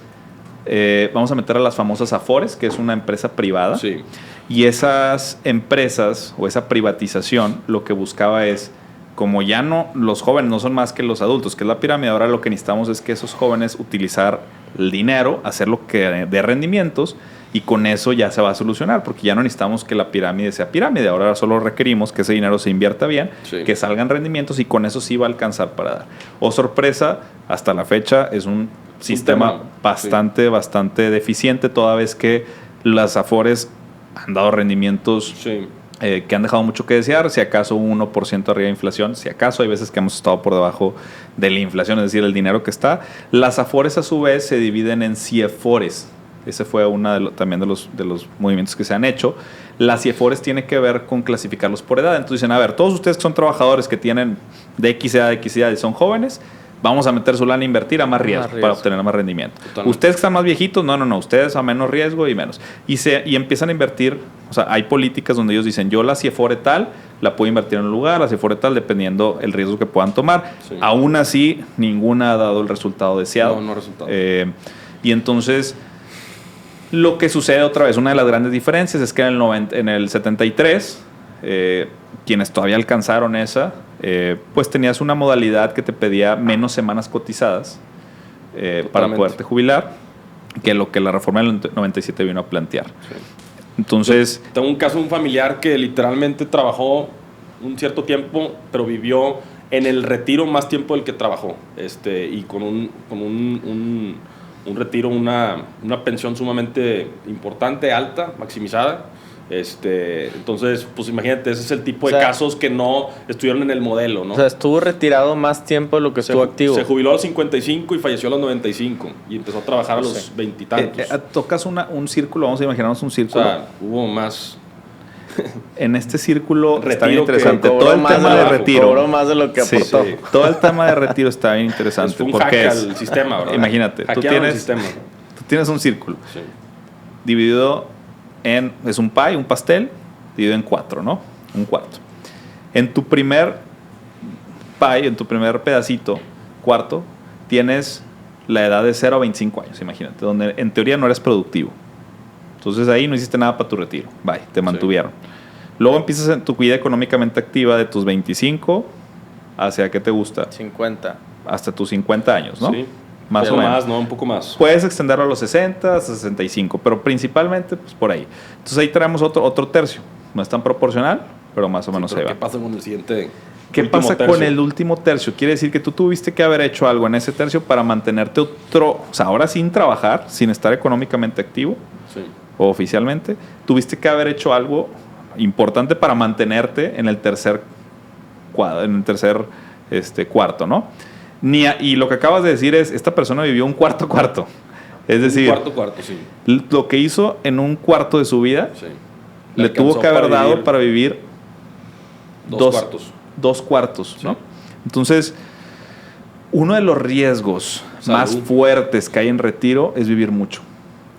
vamos a meter a las famosas Afores, que es una empresa privada. Sí. Y esas empresas o esa privatización lo que buscaba es, como ya no, los jóvenes no son más que los adultos, que es la pirámide, ahora lo que necesitamos es que esos jóvenes utilizar el dinero, hacer lo que dé rendimientos, y con eso ya se va a solucionar, porque ya no necesitamos que la pirámide sea pirámide, ahora solo requerimos que ese dinero se invierta bien, que salgan rendimientos, y con eso sí va a alcanzar para dar. Oh, sorpresa, hasta la fecha es un sistema bastante deficiente, toda vez que las Afores han dado rendimientos que han dejado mucho que desear, si acaso 1% arriba de inflación, si acaso hay veces que hemos estado por debajo de la inflación, es decir, el dinero que está. Las Afores a su vez se dividen en CIEFORES. Ese fue uno también de los movimientos que se han hecho. Las CIEFORES tiene que ver con clasificarlos por edad. Entonces dicen, a ver, todos ustedes que son trabajadores que tienen de X edad y son jóvenes, vamos a meter su lana a invertir a más riesgo para obtener más rendimiento. Totalmente. Ustedes que están más viejitos, no, ustedes a menos riesgo y menos. Y empiezan a invertir, o sea, hay políticas donde ellos dicen, yo la CIEFORE tal, la puedo invertir en un lugar, la CIEFORE tal, dependiendo el riesgo que puedan tomar. Sí. Aún así, ninguna ha dado el resultado deseado. No ha resultado. Y entonces, lo que sucede otra vez, una de las grandes diferencias es que en el 73, quienes todavía alcanzaron esa, pues tenías una modalidad que te pedía menos semanas cotizadas para poderte jubilar, que lo que la reforma del 97 vino a plantear. Sí. Entonces, tengo un caso de un familiar que literalmente trabajó un cierto tiempo, pero vivió en el retiro más tiempo del que trabajó, y con un retiro, una pensión sumamente importante, alta, maximizada. Entonces, pues imagínate, ese es el tipo de casos que no estuvieron en el modelo, ¿no? O sea, estuvo retirado más tiempo de lo que estuvo activo. Se jubiló a los 55 y falleció a los 95 y empezó a trabajar a los 20 y tantos. Tocas un círculo, vamos a imaginarnos un círculo. O sea, hubo más. En este círculo retiro está bien interesante. Todo el tema de retiro. Cobró más de lo que aportó. Sí. Todo el tema de retiro está bien interesante. Fue un hack al sistema, ¿verdad? Imagínate, tú tienes un círculo dividido es un pie, un pastel, dividido en 4, ¿no? Un cuarto. En tu primer pie, en tu primer pedacito, cuarto, tienes la edad de 0 a 25 años, imagínate, donde en teoría no eres productivo. Entonces ahí no hiciste nada para tu retiro. Bye, te mantuvieron. Luego empiezas en tu vida económicamente activa de tus 25 hacia, ¿qué te gusta? 50. Hasta tus 50 años, ¿no? Sí. Más o menos. Más, ¿no? Un poco más. Puedes extenderlo a los 60, 65, pero principalmente pues por ahí. Entonces ahí traemos otro tercio. No es tan proporcional, pero más o menos se va. ¿Qué pasa con el siguiente? ¿Qué pasa con el último tercio? Quiere decir que tú tuviste que haber hecho algo en ese tercio para mantenerte o sea, ahora sin trabajar, sin estar económicamente activo o oficialmente, tuviste que haber hecho algo importante para mantenerte en el tercer cuarto, ¿no? Y lo que acabas de decir es, esta persona vivió un cuarto. Es decir, un cuarto, sí. Lo que hizo en un cuarto de su vida, le tuvo que haber dado para vivir dos cuartos, ¿no? Sí. Entonces, uno de los riesgos más fuertes que hay en retiro es vivir mucho.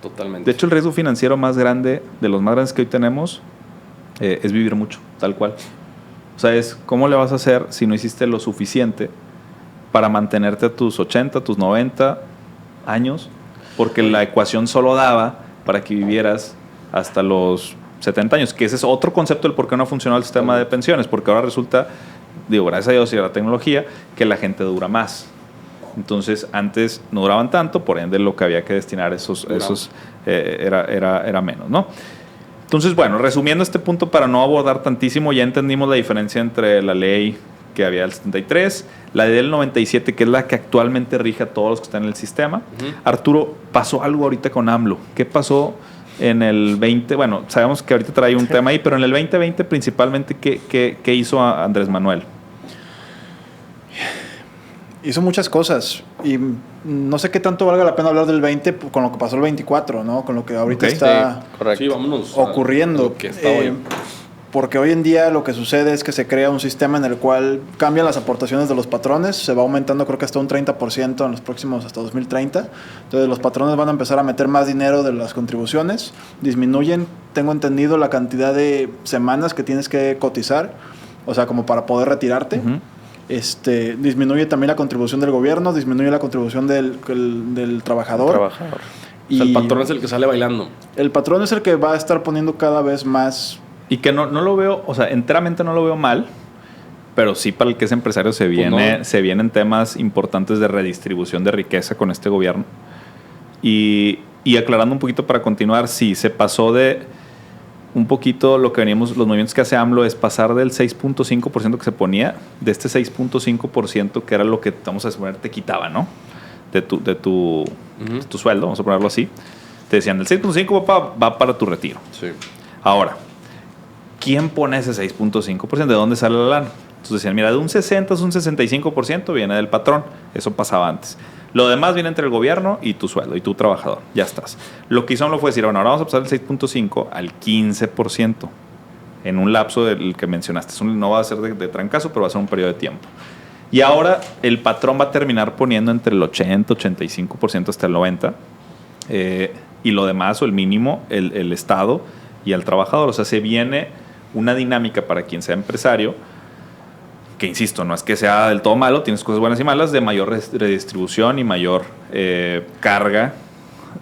Totalmente. De hecho, el riesgo financiero más grande, de los más grandes que hoy tenemos, es vivir mucho, tal cual. O sea, es cómo le vas a hacer si no hiciste lo suficiente para mantenerte a tus 80, tus 90 años, porque la ecuación solo daba para que vivieras hasta los 70 años, que ese es otro concepto del por qué no ha funcionado el sistema de pensiones, porque ahora resulta, gracias a Dios y a la tecnología, que la gente dura más. Entonces, antes no duraban tanto, por ende lo que había que destinar esos era menos, ¿no? Entonces, bueno, resumiendo este punto para no abordar tantísimo, ya entendimos la diferencia entre la ley que había del 73, la del 97, que es la que actualmente rige a todos los que están en el sistema. Arturo, pasó algo ahorita con AMLO. ¿Qué pasó en el 20? Bueno, sabemos que ahorita trae un tema ahí, pero en el 2020 principalmente, ¿qué hizo Andrés Manuel? Hizo muchas cosas y no sé qué tanto valga la pena hablar del 20 con lo que pasó el 24, ¿no? Con lo que ahorita está ocurriendo. Lo que está hoy. Porque hoy en día lo que sucede es que se crea un sistema en el cual cambian las aportaciones de los patrones, se va aumentando creo que hasta un 30% en los próximos hasta 2030. Entonces los patrones van a empezar a meter más dinero de las contribuciones, disminuyen, tengo entendido, la cantidad de semanas que tienes que cotizar, o sea, como para poder retirarte. Disminuye también la contribución del gobierno, disminuye la contribución del trabajador. Y o sea, el patrón es el que sale bailando. El patrón es el que va a estar poniendo cada vez más. Y que no lo veo, o sea, enteramente no lo veo mal, pero sí para el que es empresario se vienen temas importantes de redistribución de riqueza con este gobierno. Y aclarando un poquito para continuar, sí, se pasó de un poquito lo que veníamos, los movimientos que hace AMLO es pasar del 6.5% que se ponía, de este 6.5% que era lo que, vamos a suponer, te quitaba, ¿no? De tu sueldo, vamos a ponerlo así. Te decían, el 6.5 va para tu retiro. Sí. Ahora, ¿quién pone ese 6.5%? ¿De dónde sale la lana? Entonces decían, mira, de un 60 a un 65% viene del patrón. Eso pasaba antes. Lo demás viene entre el gobierno y tu sueldo y tu trabajador. Ya estás. Lo que hizo AMLO fue decir, bueno, ahora vamos a pasar del 6.5 al 15% en un lapso del que mencionaste. No va a ser de trancazo, pero va a ser un periodo de tiempo. Y ahora el patrón va a terminar poniendo entre el 80, 85% hasta el 90%. Y lo demás, o el mínimo, el Estado y el trabajador. O sea, se viene una dinámica para quien sea empresario, que insisto, no es que sea del todo malo, tienes cosas buenas y malas, de mayor redistribución y mayor carga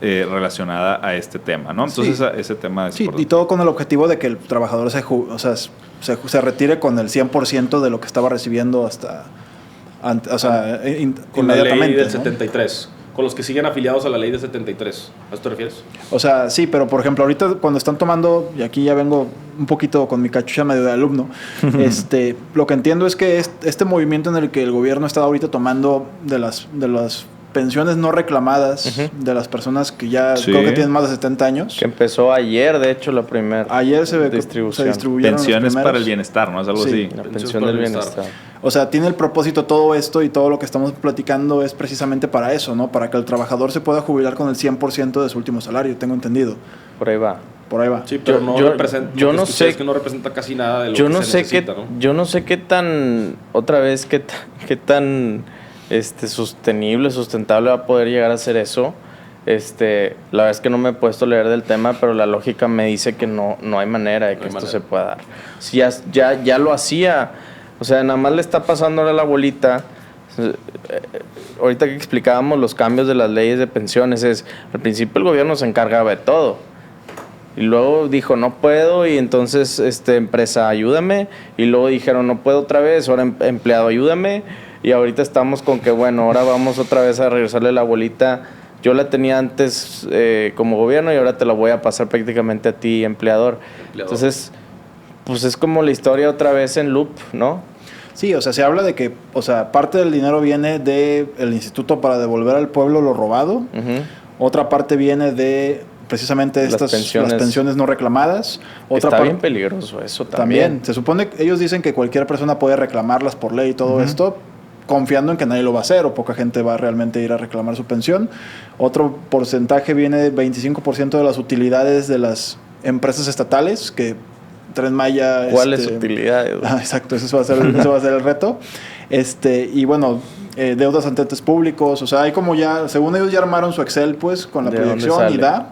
relacionada a este tema, ¿no? Entonces, Sí. ese tema es Sí, importante. y todo con el objetivo de que el trabajador se retire con el 100% de lo que estaba recibiendo hasta Con la ley inmediatamente, del ¿no? 73. Con los que siguen afiliados a la ley del 73. ¿A eso te refieres? O sea, sí, pero por ejemplo, ahorita cuando están tomando, y aquí ya vengo un poquito con mi cachucha medio de alumno, lo que entiendo es que este movimiento en el que el gobierno está ahorita tomando de las pensiones no reclamadas de las personas que ya Sí. creo que tienen más de 70 años. Que empezó ayer, de hecho, la primera Ayer se distribución. distribuyeron los Pensiones primeros. para el bienestar, ¿no? Es algo Sí. así. La Pensión pensión para del el bienestar. bienestar. O sea, tiene el propósito todo esto y todo lo que estamos platicando es precisamente para eso, ¿no? Para que el trabajador se pueda jubilar con el 100% de su último salario, tengo entendido. Por ahí va. Por ahí va. Sí, pero Yo representa. no lo que escuché sé- es que no representa casi nada de lo Yo que no se sé necesita, qué, ¿no? yo no sé qué tan, otra vez, qué tan sostenible, sustentable va a poder llegar a ser eso. La verdad es que no me he puesto a leer del tema, pero la lógica me dice que no hay manera de que hay esto manera. se pueda dar. Si ya lo hacía, o sea, nada más le está pasando ahora la bolita. Ahorita que explicábamos los cambios de las leyes de pensiones, al principio el gobierno se encargaba de todo. Y luego dijo, no puedo, y entonces, empresa, ayúdame. Y luego dijeron, no puedo otra vez, ahora empleado, ayúdame. Y ahorita estamos con que, bueno, ahora vamos otra vez a regresarle la bolita. Yo la tenía antes como gobierno y ahora te la voy a pasar prácticamente a ti, empleador. Entonces, pues es como la historia otra vez en loop, ¿no? Sí, o sea, se habla de que, o sea, parte del dinero viene del Instituto para devolver al pueblo lo robado. Ujú. Otra parte viene de precisamente Las las pensiones. pensiones no reclamadas. Otra Está par- bien peligroso eso También. también. Se supone que ellos dicen que cualquier persona puede reclamarlas por ley y todo esto, confiando en que nadie lo va a hacer o poca gente va a realmente ir a reclamar su pensión. Otro porcentaje viene, 25% de las utilidades de las empresas estatales, que Tren Maya... ¿Cuáles utilidades? Ah, exacto, eso va a ser el reto. Y bueno, deudas ante entes públicos, o sea, hay como ya, según ellos ya armaron su Excel, pues, con la ¿De dónde proyección y sale? da,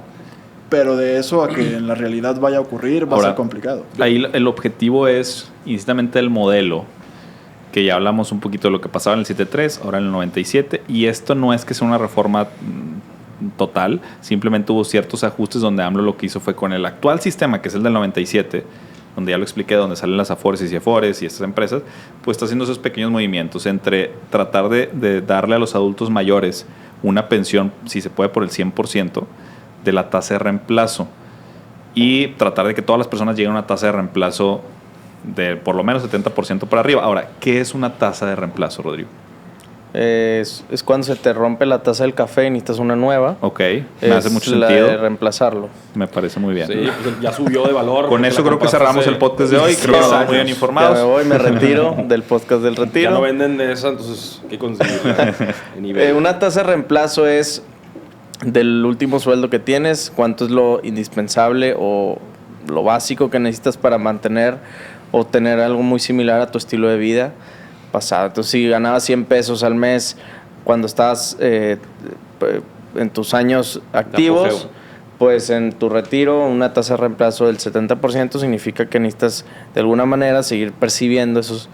pero de eso a que en la realidad vaya a ocurrir va a Ahora, ser complicado. Ahí el objetivo es, incidentamente, el modelo, que ya hablamos un poquito de lo que pasaba en el 7.3, ahora en el 97, y esto no es que sea una reforma total, simplemente hubo ciertos ajustes donde AMLO lo que hizo fue con el actual sistema, que es el del 97, donde ya lo expliqué, donde salen las Afores y CIEFORES y estas empresas, pues está haciendo esos pequeños movimientos entre tratar de darle a los adultos mayores una pensión, si se puede, por el 100% de la tasa de reemplazo, y tratar de que todas las personas lleguen a una tasa de reemplazo de por lo menos 70% para arriba. Ahora, ¿qué es una tasa de reemplazo, Rodrigo? Es cuando se te rompe la taza del café y necesitas una nueva. Ok, me hace mucho la sentido. de reemplazarlo. Me parece muy bien. Sí, pues ya subió de valor. Con porque eso la creo que compraste cerramos hace el podcast de hoy. 16 Creo que estamos muy bien años. informados. Ya me voy, me retiro del podcast del retiro. Ya no venden de esa, entonces, ¿qué conseguirla en eBay? Una tasa de reemplazo es del último sueldo que tienes, cuánto es lo indispensable o lo básico que necesitas para mantener o tener algo muy similar a tu estilo de vida pasado. Entonces, si ganabas 100 pesos al mes cuando estabas en tus años activos, apogeo. pues en tu retiro una tasa de reemplazo del 70% significa que necesitas de alguna manera seguir percibiendo esos,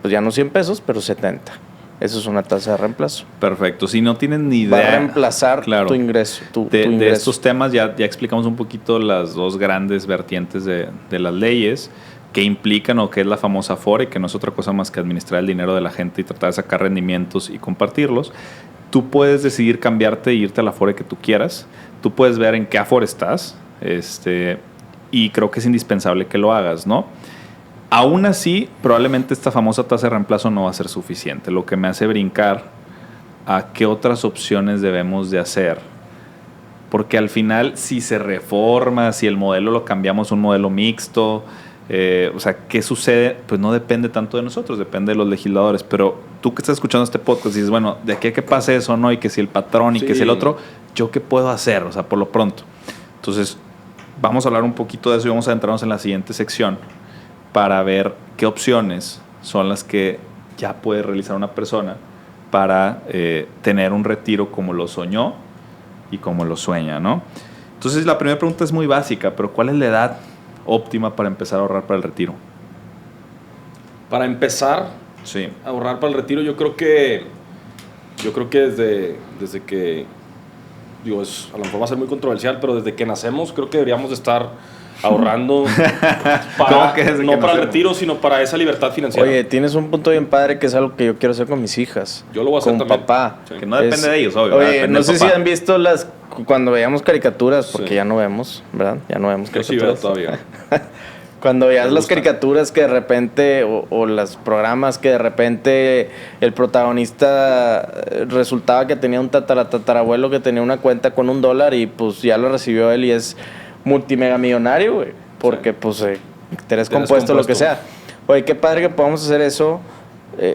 pues ya no 100 pesos, pero 70. Eso es una tasa de reemplazo. Perfecto. Si no tienen ni Va idea. a reemplazar Claro. tu ingreso. Tu De ingreso. estos temas ya explicamos un poquito las dos grandes vertientes de las leyes que implican o que es la famosa Afore, que no es otra cosa más que administrar el dinero de la gente y tratar de sacar rendimientos y compartirlos. Tú puedes decidir cambiarte e irte a la Afore que tú quieras. Tú puedes ver en qué Afore estás, y creo que es indispensable que lo hagas, ¿no? Aún así, probablemente esta famosa tasa de reemplazo no va a ser suficiente, lo que me hace brincar a qué otras opciones debemos de hacer. Porque al final, si se reforma, si el modelo lo cambiamos a un modelo mixto, O sea, ¿qué sucede? Pues no depende tanto de nosotros, depende de los legisladores. Pero tú que estás escuchando este podcast dices, bueno, de aquí a que pase eso, ¿no? Y que si el patrón y que si el otro, ¿yo qué puedo hacer? O sea, por lo pronto. Entonces, vamos a hablar un poquito de eso y vamos a adentrarnos en la siguiente sección para ver qué opciones son las que ya puede realizar una persona para tener un retiro como lo soñó y como lo sueña, ¿no? Entonces, la primera pregunta es muy básica, pero ¿cuál es la edad óptima para empezar a ahorrar para el retiro? Para empezar Sí. a ahorrar para el retiro, yo creo que desde que, digo, a lo mejor va a ser muy controversial, pero desde que nacemos creo que deberíamos de estar ahorrando ¿Cómo que desde no que para el nacemos? retiro, sino para esa libertad financiera. Oye, tienes un punto bien padre que es algo que yo quiero hacer con mis hijas. Yo lo voy a hacer con también. papá. Sí. Que no depende de ellos, obvio. Oye, depende no del sé si papá. han visto cuando veíamos caricaturas, porque Sí. ya no vemos, ¿verdad? Ya no vemos Yo sí veo caricaturas. todavía. Cuando veías Me las gusta. caricaturas que de repente, o los programas que de repente el protagonista resultaba que tenía un tatarabuelo que tenía una cuenta con $1 y pues ya lo recibió él y es multimegamillonario, güey. Porque pues interés compuesto, lo que sea. Oye, qué padre que podamos hacer eso.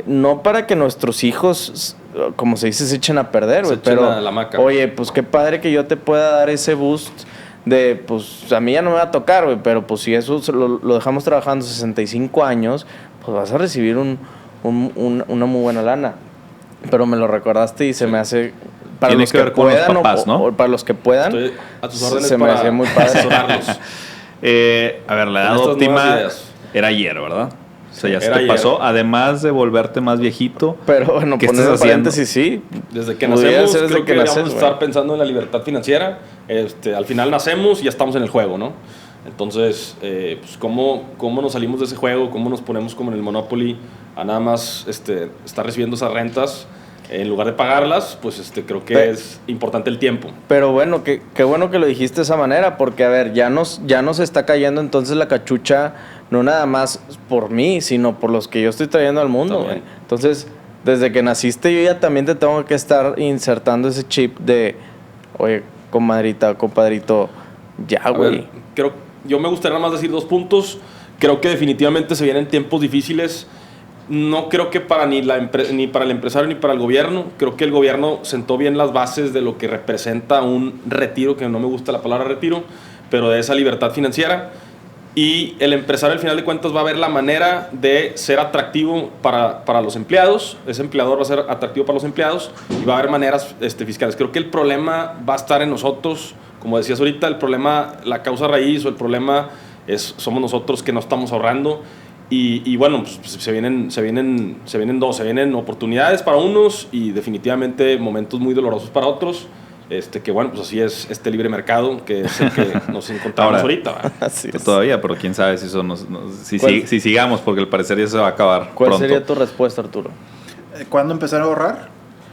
No para que nuestros hijos, como se dice, se echen a perder, güey. Se echen Pero, a la hamaca. oye, pues qué padre que yo te pueda dar ese boost de, pues a mí ya no me va a tocar, güey, pero pues si eso lo dejamos trabajando 65 años, pues vas a recibir una muy buena lana. Pero me lo recordaste y se me hace... Para Tiene los que que ver con los puedan, papás, ¿no? o para los que puedan, Estoy a tus órdenes se me para hace muy padre. asesorarlos. A ver, la edad Con estas óptima nuevas ideas. era ayer, ¿verdad? O sea, ya se Era te ayer. pasó. Además de volverte más viejito, Pero bueno, ¿qué poner estás en paréntesis, sí. Desde que Pudiera nacemos, ser desde creo que que deberíamos naces, estar güey. pensando en la libertad financiera. Al final nacemos y ya estamos en el juego, ¿no? Entonces, pues, ¿cómo nos salimos de ese juego? ¿Cómo nos ponemos como en el Monopoly a nada más estar recibiendo esas rentas en lugar de pagarlas? Pues creo que es importante el tiempo. Pero bueno, qué bueno que lo dijiste de esa manera, porque a ver, ya nos está cayendo entonces la cachucha, no nada más por mí, sino por los que yo estoy trayendo al mundo, También. güey. Entonces, desde que naciste yo ya también te tengo que estar insertando ese chip de, oye, comadrita, compadrito, ya, A güey. ver, yo me gustaría nada más decir 2 puntos. Creo que definitivamente se vienen tiempos difíciles. No creo que ni para el empresario ni para el gobierno. Creo que el gobierno sentó bien las bases de lo que representa un retiro, que no me gusta la palabra retiro, pero de esa libertad financiera. Y el empresario al final de cuentas va a ver la manera de ser atractivo para los empleados. Ese empleador va a ser atractivo para los empleados y va a haber maneras fiscales. Creo que el problema va a estar en nosotros. Como decías ahorita, el problema, la causa raíz o el problema somos nosotros que no estamos ahorrando. Y bueno, pues se vienen oportunidades para unos y definitivamente momentos muy dolorosos para otros. Que bueno, pues así es este libre mercado que es el que nos encontramos Ahora, ahorita, ¿verdad? Así es. todavía, pero quién sabe si eso si sigamos, porque al parecer ya se va a acabar ¿Cuál pronto sería tu respuesta, Arturo? ¿Cuándo empezar a ahorrar?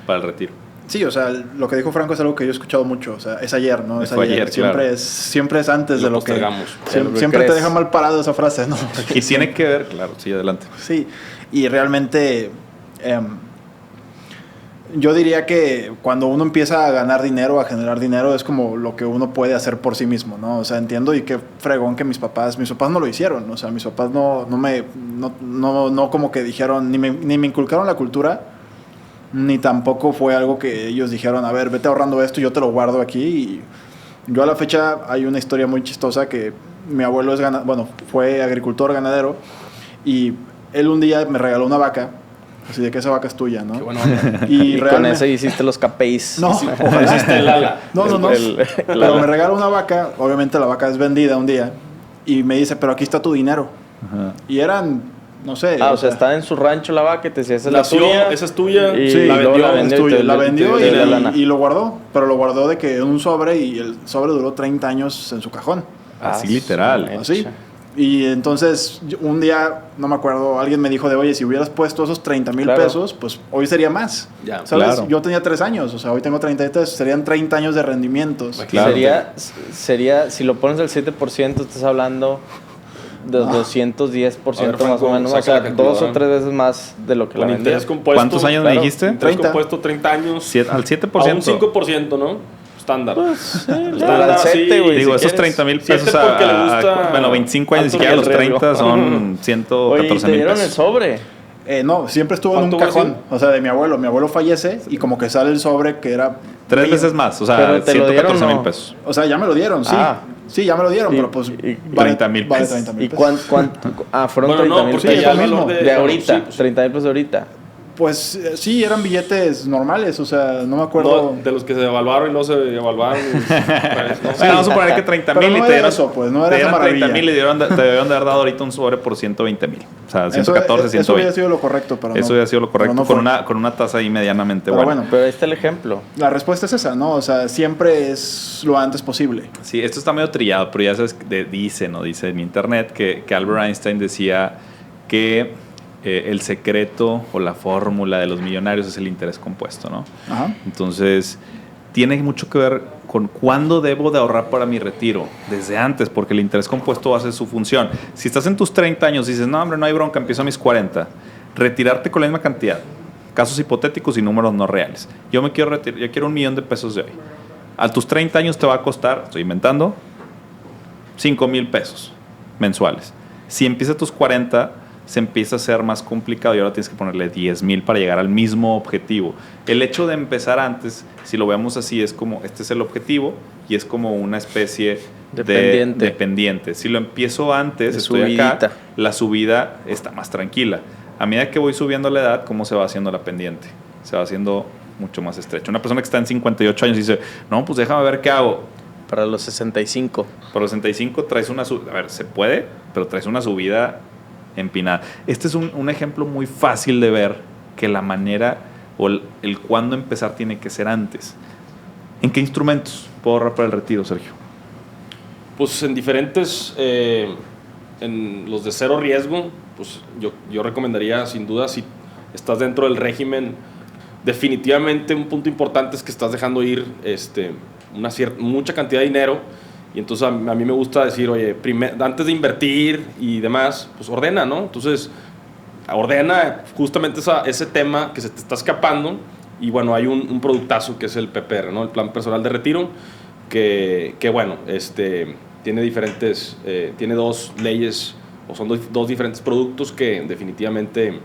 para el retiro. Sí, o sea, lo que dijo Franco es algo que yo he escuchado mucho. O sea, es ayer, ¿no? Es Fue ayer. ayer, claro. Siempre es antes Lo de lo que... postergamos. Siempre te crees. deja mal parado esa frase, ¿no? Y tiene que ver, claro, sí, adelante. Sí, y realmente yo diría que cuando uno empieza a ganar dinero, a generar dinero, es como lo que uno puede hacer por sí mismo, ¿no? O sea, entiendo y qué fregón que mis papás no lo hicieron, o sea, mis papás no como que dijeron, ni me inculcaron la cultura, ni tampoco fue algo que ellos dijeron, a ver, vete ahorrando esto y yo te lo guardo aquí. Y yo a la fecha hay una historia muy chistosa que mi abuelo fue agricultor ganadero y él un día me regaló una vaca, así de que esa vaca es tuya, ¿no? Qué buena onda. Y con realmente- ese hiciste los KPIs. No, ojalá. Hiciste el ala. No. El- Pero me regaló una vaca, obviamente la vaca es vendida un día, y me dice, pero aquí está tu dinero. Ajá. Y eran, no sé. o sea, estaba en su rancho la vaca y te decía, esa es la Nació, tuya. esa es tuya. Y Sí, la luego vendió. la vendió. es tuya. y te- La te- vendió te- y, te- la lana. y lo guardó, pero lo guardó de que en un sobre y el sobre duró 30 años en su cajón. Así Ah, literal. su Así. mecha. Y entonces un día, no me acuerdo, alguien me dijo de, oye, si hubieras puesto esos 30,000 Claro. pesos, pues hoy sería más. Ya, ¿Sabes? claro. Yo tenía 3 años, o sea, hoy tengo 33, serían 30 años de rendimientos. Claro. Sería, si lo pones al 7%, estás hablando de 210% A ver, más Franco, o menos. O saca sea, la 2 calculadora. o tres veces más de lo que la Con vendía. interés compuesto. ¿Cuántos años me claro. dijiste? Interés 30. compuesto 30 años. Al 7%. A un 5%, ¿no? estándar. Pues, el el Lancete, güey. Digo, si esos quieres. 30,000 pesos Siete porque le gusta bueno, 25 años, ni alto siquiera los riesgo. 30 son Oye, ¿y 114,000 te dieron el pesos. sobre? No, siempre estuvo en un ¿Cuánto cajón. fue? O sea, de mi abuelo. Mi abuelo fallece y como que sale el sobre que era... 3 mío. veces más, o sea, Pero te lo dieron, 114,000 ¿no? pesos. O sea, ya me lo dieron, sí. Ah. Sí, ya me lo dieron, Y- pero pues... y- vale- 30,000 vale pesos. 30,000 ¿Y pesos. cuánto? Fueron Bueno, 30 no, mil porque pesos. ya el mismo. valor De ahorita, sí, pues, 30 mil pesos de ahorita. Pues sí, eran billetes normales, o sea, no me acuerdo... no, de los que se devaluaron y luego se devaluaron. Bueno, vamos a suponer que 30,000 Pero no y era te dieron eso, pues, no era te esa dieron maravilla. 30,000 y te debieron de haber dado ahorita un sobre por 120,000. O sea, 114, eso hubiera 120. sido lo correcto, pero Eso no. hubiera sido lo correcto pero no fue. con una tasa ahí medianamente Pero buena. bueno, Pero ahí está el ejemplo. la respuesta es esa, ¿no? O sea, siempre es lo antes posible. Sí, esto está medio trillado, pero ya sabes, dice en internet que Albert Einstein decía que el secreto o la fórmula de los millonarios es el interés compuesto, ¿no? Ajá. Entonces, tiene mucho que ver con cuándo debo de ahorrar para mi retiro. Desde antes, porque el interés compuesto hace su función. Si estás en tus 30 años y dices, no, hombre, no hay bronca, empiezo a mis 40. Retirarte con la misma cantidad. Casos hipotéticos y números no reales. Yo me quiero retirar, yo quiero $1,000,000 de hoy. A tus 30 años te va a costar, estoy inventando, 5,000 pesos mensuales. Si empiezas a tus 40, se empieza a ser más complicado y ahora tienes que ponerle 10,000 para llegar al mismo objetivo. El hecho de empezar antes, si lo vemos así, es como, este es el objetivo y es como una especie de pendiente. Si lo empiezo antes, De estoy subidita. acá, la subida está más tranquila. A medida que voy subiendo la edad, ¿cómo se va haciendo la pendiente? Se va haciendo mucho más estrecha. Una persona que está en 58 años dice, no, pues déjame ver qué hago. Para los 65. Por los 65 traes una subida, a ver, se puede, pero traes una subida empinada. Este es un ejemplo muy fácil de ver que la manera o el cuándo empezar tiene que ser antes. ¿En qué instrumentos puedo ahorrar para el retiro, Sergio? Pues en diferentes, en los de cero riesgo, pues yo recomendaría sin duda, si estás dentro del régimen, definitivamente un punto importante es que estás dejando ir mucha cantidad de dinero. Y entonces a mí me gusta decir, oye, antes de invertir y demás, pues ordena, ¿no? Entonces, ordena justamente ese tema que se te está escapando. Y bueno, hay un productazo que es el PPR, ¿no? El Plan Personal de Retiro, que bueno, tiene diferentes, tiene dos leyes, o son dos diferentes productos que definitivamente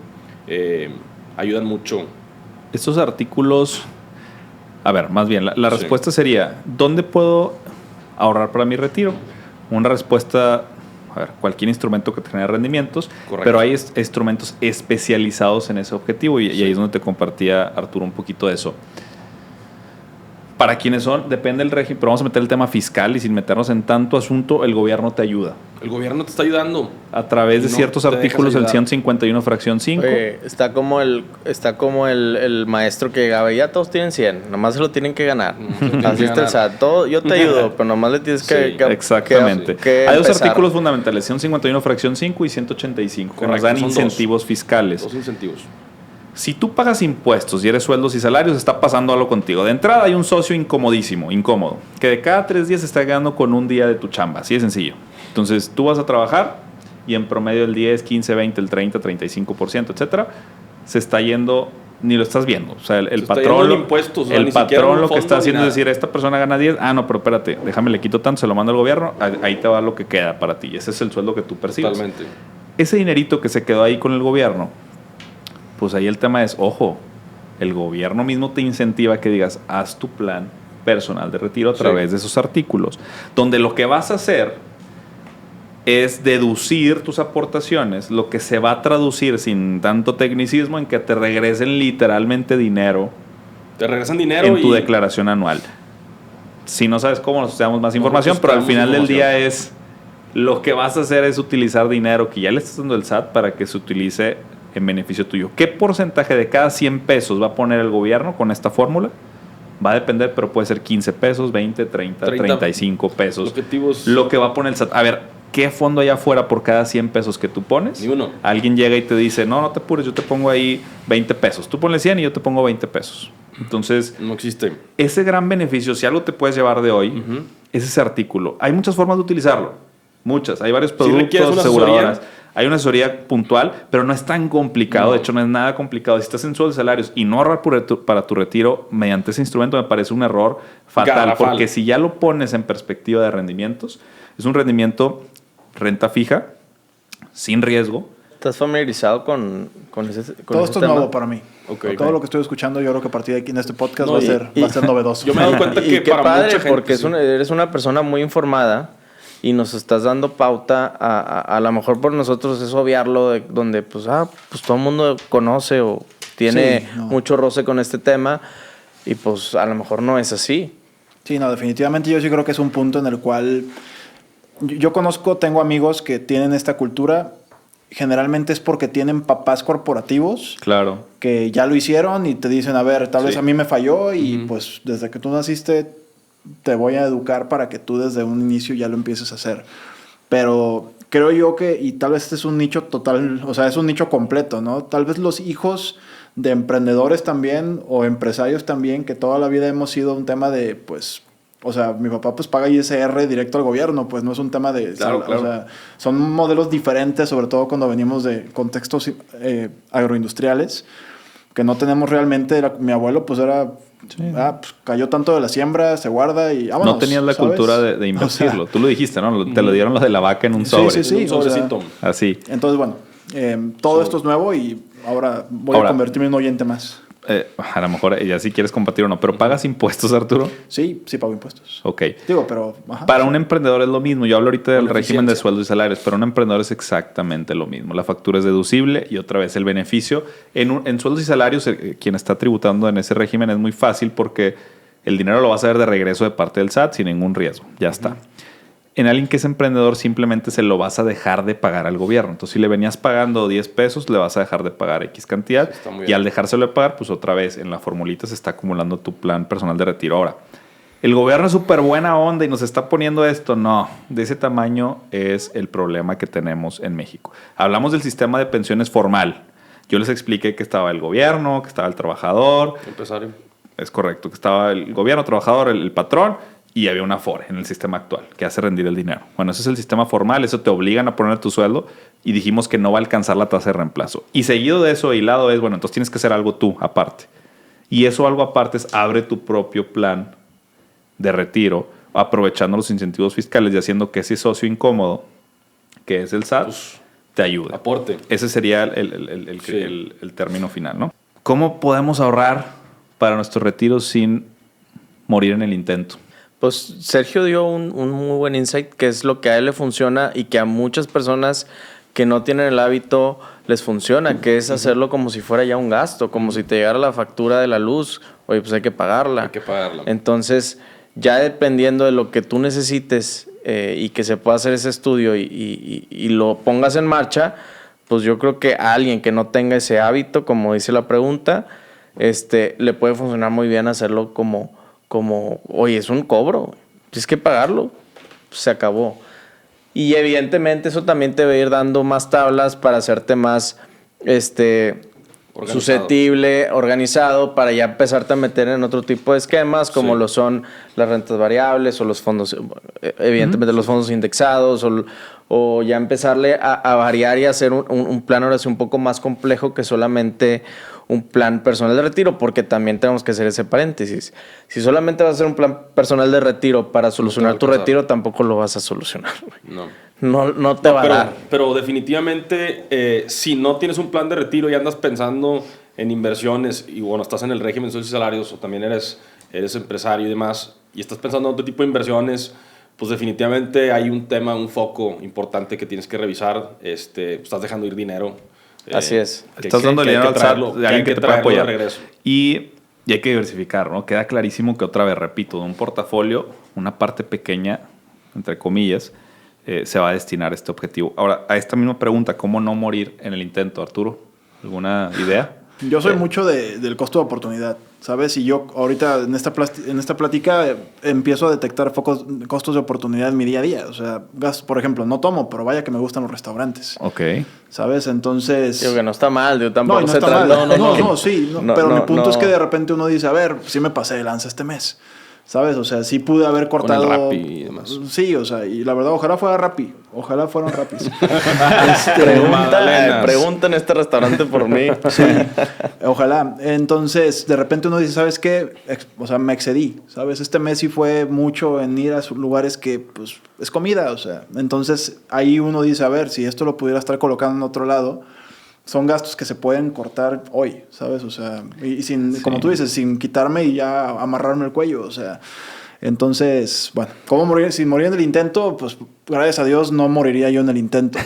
ayudan mucho. Estos artículos, a ver, más bien, la Sí. respuesta sería, ¿dónde puedo ahorrar para mi retiro? Una respuesta, a ver, cualquier instrumento que tenga rendimientos, Correcto. pero hay instrumentos especializados en ese objetivo y ahí es donde te compartía Arturo un poquito de eso. Para quienes son, depende del régimen, pero vamos a meter el tema fiscal y sin meternos en tanto asunto, el gobierno te ayuda. El gobierno te está ayudando. A través de No ciertos te dejas artículos del ayudar. 151 fracción 5. Está como el maestro que llegaba y ya todos tienen 100, nomás se lo tienen que ganar. Así está el SAT. Yo te ayudo, pero nomás le tienes Sí, Exactamente. que Hay dos empezar. artículos fundamentales, 151 fracción 5 y 185, que nos Correcto, dan son dos. incentivos fiscales. Dos incentivos. Si tú pagas impuestos y eres sueldos y salarios, está pasando algo contigo. De entrada hay un socio incómodo, que de cada 3 días se está quedando con un día de tu chamba, así de sencillo. Entonces tú vas a trabajar y en promedio el 10, 15, 20, el 30, 35%, etcétera, se está yendo, ni lo estás viendo. O sea, el Se está patrón, yendo en impuestos, o sea, el ni siquiera patrón un lo que fondo está ni haciendo nada. es decir, esta persona gana 10, no, pero espérate, déjame le quito tanto, se lo mando al gobierno, ahí te va lo que queda para ti. Ese es el sueldo que tú percibes. Totalmente. Ese dinerito que se quedó ahí con el gobierno, pues ahí el tema es, ojo, el gobierno mismo te incentiva que digas, haz tu plan personal de retiro a Sí. través de esos artículos, donde lo que vas a hacer es deducir tus aportaciones, lo que se va a traducir sin tanto tecnicismo en que te regresen literalmente dinero Te regresan dinero en tu y declaración anual. Si no sabes cómo, nos damos más Nosotros información, pero al damos final del información. día es lo que vas a hacer es utilizar dinero que ya le estás dando el SAT para que se utilice en beneficio tuyo. ¿Qué porcentaje de cada 100 pesos va a poner el gobierno con esta fórmula? Va a depender, pero puede ser 15 pesos, 20, 30, 35 el pesos. objetivo es Lo que va a poner el SAT. A ver, ¿qué fondo hay afuera por cada 100 pesos que tú pones? Ni uno. Alguien llega y te dice, no te apures, yo te pongo ahí 20 pesos. Tú ponle 100 y yo te pongo 20 pesos. Entonces, no existe. ese gran beneficio, si algo te puedes llevar de hoy, Ujú. es ese artículo. Hay muchas formas de utilizarlo. Muchas. Hay varios requieres productos, una aseguradoras. Hay una asesoría puntual, pero no es tan complicado. No. De hecho, no es nada complicado. Si estás en sueldos y salarios y no ahorrar para tu retiro mediante ese instrumento, me parece un error fatal. Garrafal. Porque si ya lo pones en perspectiva de rendimientos, es un rendimiento renta fija, sin riesgo. ¿Estás familiarizado con ese Todo ese esto es tema? nuevo para mí. Ok. Todo lo que estoy escuchando, yo creo que a partir de aquí en este podcast No, va a y- ser novedoso. Yo me he dado cuenta Y que qué para padre, mucha gente, porque sí. eres una persona muy informada y nos estás dando pauta a lo mejor por nosotros es obviarlo, donde pues todo el mundo conoce o tiene Sí, no. mucho roce con este tema y pues a lo mejor no es así. Sí, no, definitivamente yo sí creo que es un punto en el cual yo tengo amigos que tienen esta cultura. Generalmente es porque tienen papás corporativos Claro. que ya lo hicieron y te dicen, a ver, tal vez Sí. a mí me falló y pues desde que tú naciste te voy a educar para que tú desde un inicio ya lo empieces a hacer. Pero creo yo que, y tal vez este es un nicho total, o sea, es un nicho completo, ¿no? Tal vez los hijos de emprendedores también o empresarios también, que toda la vida hemos sido un tema de, pues, o sea, mi papá pues paga ISR directo al gobierno, pues no es un tema de... Claro, claro. O sea, son modelos diferentes, sobre todo cuando venimos de contextos agroindustriales, que no tenemos realmente... mi abuelo pues era... pues cayó tanto de la siembra, se guarda y vámonos, No tenías la ¿sabes? cultura de O sea, invertirlo. Tú lo dijiste, ¿no? Te lo dieron lo de la vaca en un Sí, sobre. sí, sí. Un sobrecito. Así. entonces, bueno, todo esto es nuevo y ahora voy Ahora- a convertirme en un oyente más. A lo mejor ya si quieres compartir o no, pero ¿pagas impuestos, Arturo? Sí, sí pago impuestos. Ok. Digo, pero... ajá, Para sí. un emprendedor es lo mismo. Yo hablo ahorita del Con régimen de eficiencia. sueldos y salarios, pero un emprendedor es exactamente lo mismo. La factura es deducible y otra vez el beneficio. En sueldos y salarios, quien está tributando en ese régimen es muy fácil porque el dinero lo vas a ver de regreso de parte del SAT sin ningún riesgo. Ya está. En alguien que es emprendedor simplemente se lo vas a dejar de pagar al gobierno. Entonces, si le venías pagando 10 pesos, le vas a dejar de pagar X cantidad. Está muy Y bien. al dejárselo de pagar, pues otra vez en la formulita se está acumulando tu plan personal de retiro. Ahora, el gobierno es súper buena onda y nos está poniendo esto. No, de ese tamaño es el problema que tenemos en México. Hablamos del sistema de pensiones formal. Yo les expliqué que estaba el gobierno, que estaba el trabajador. Empresario. Es correcto, que estaba el gobierno, trabajador, el patrón y había una Afore en el sistema actual que hace rendir el dinero. Bueno, ese es el sistema formal, eso te obligan a poner tu sueldo y dijimos que no va a alcanzar la tasa de reemplazo. Y seguido de eso, hilado es, bueno, entonces tienes que hacer algo tú aparte. Y eso algo aparte es abre tu propio plan de retiro, aprovechando los incentivos fiscales y haciendo que ese socio incómodo, que es el SAT, Pues, te ayude. aporte. Ese sería Sí. el término final, ¿no? ¿Cómo podemos ahorrar para nuestro retiro sin morir en el intento? Pues Sergio dio un muy buen insight, que es lo que a él le funciona y que a muchas personas que no tienen el hábito les funciona, que es hacerlo como si fuera ya un gasto, como si te llegara la factura de la luz, oye, pues hay que pagarla. Hay que pagarla. Entonces, ya dependiendo de lo que tú necesites y que se pueda hacer ese estudio y lo pongas en marcha, pues yo creo que a alguien que no tenga ese hábito, como dice la pregunta, le puede funcionar muy bien hacerlo como oye, es un cobro, tienes que pagarlo, se acabó. Y evidentemente eso también te va a ir dando más tablas para hacerte más Organizado. susceptible, organizado, para ya empezarte a meter en otro tipo de esquemas, como Sí. lo son las rentas variables o los fondos, evidentemente los fondos indexados, o ya empezarle a variar y hacer un plan ahora sí un poco más complejo que solamente un plan personal de retiro, porque también tenemos que hacer ese paréntesis. Si solamente vas a hacer un plan personal de retiro para solucionar tu alcanzar. retiro, tampoco lo vas a solucionar, güey. No. No te va a dar. Pero definitivamente, si no tienes un plan de retiro y andas pensando en inversiones y bueno, estás en el régimen de sueldos y salarios o también eres empresario y demás y estás pensando en otro tipo de inversiones, pues definitivamente hay un tema, un foco importante que tienes que revisar. Estás dejando ir dinero. Así es. Estás dando que hay dinero que al SAT traerlo- de alguien que te puede traerlo de apoyar. regreso. Y hay que diversificar, ¿no? Queda clarísimo que otra vez, repito, de un portafolio, una parte pequeña, entre comillas, se va a destinar a este objetivo. Ahora, a esta misma pregunta, ¿cómo no morir en el intento, Arturo? ¿Alguna idea? Yo soy mucho del costo de oportunidad, ¿sabes? Y yo ahorita en esta plática empiezo a detectar costos de oportunidad en mi día a día. O sea, por ejemplo, no tomo, pero vaya que me gustan los restaurantes, Ok. ¿sabes? Entonces... Digo que no está mal, yo No, tampoco y no se está trata- mal. No, sí. No, pero no, mi punto no. es que de repente uno dice, a ver, sí me pasé de lanza este mes. ¿sabes? O sea, sí pude haber cortado... Con el Rappi y demás. Sí, o sea, y la verdad, ojalá fuera Rappi. Ojalá fueran Rappis. Pregunta en este restaurante por mí. Sí, ojalá. Entonces, de repente uno dice, ¿sabes qué? O sea, me excedí, ¿sabes? Este mes sí fue mucho en ir a lugares que, pues, es comida, o sea. Entonces, ahí uno dice, a ver, si esto lo pudiera estar colocando en otro lado, son gastos que se pueden cortar hoy, ¿sabes? O sea, y sin, como tú dices, sin quitarme y ya amarrarme el cuello, o sea. Entonces, bueno, ¿cómo morir? Si moría en el intento, pues gracias a Dios no moriría yo en el intento.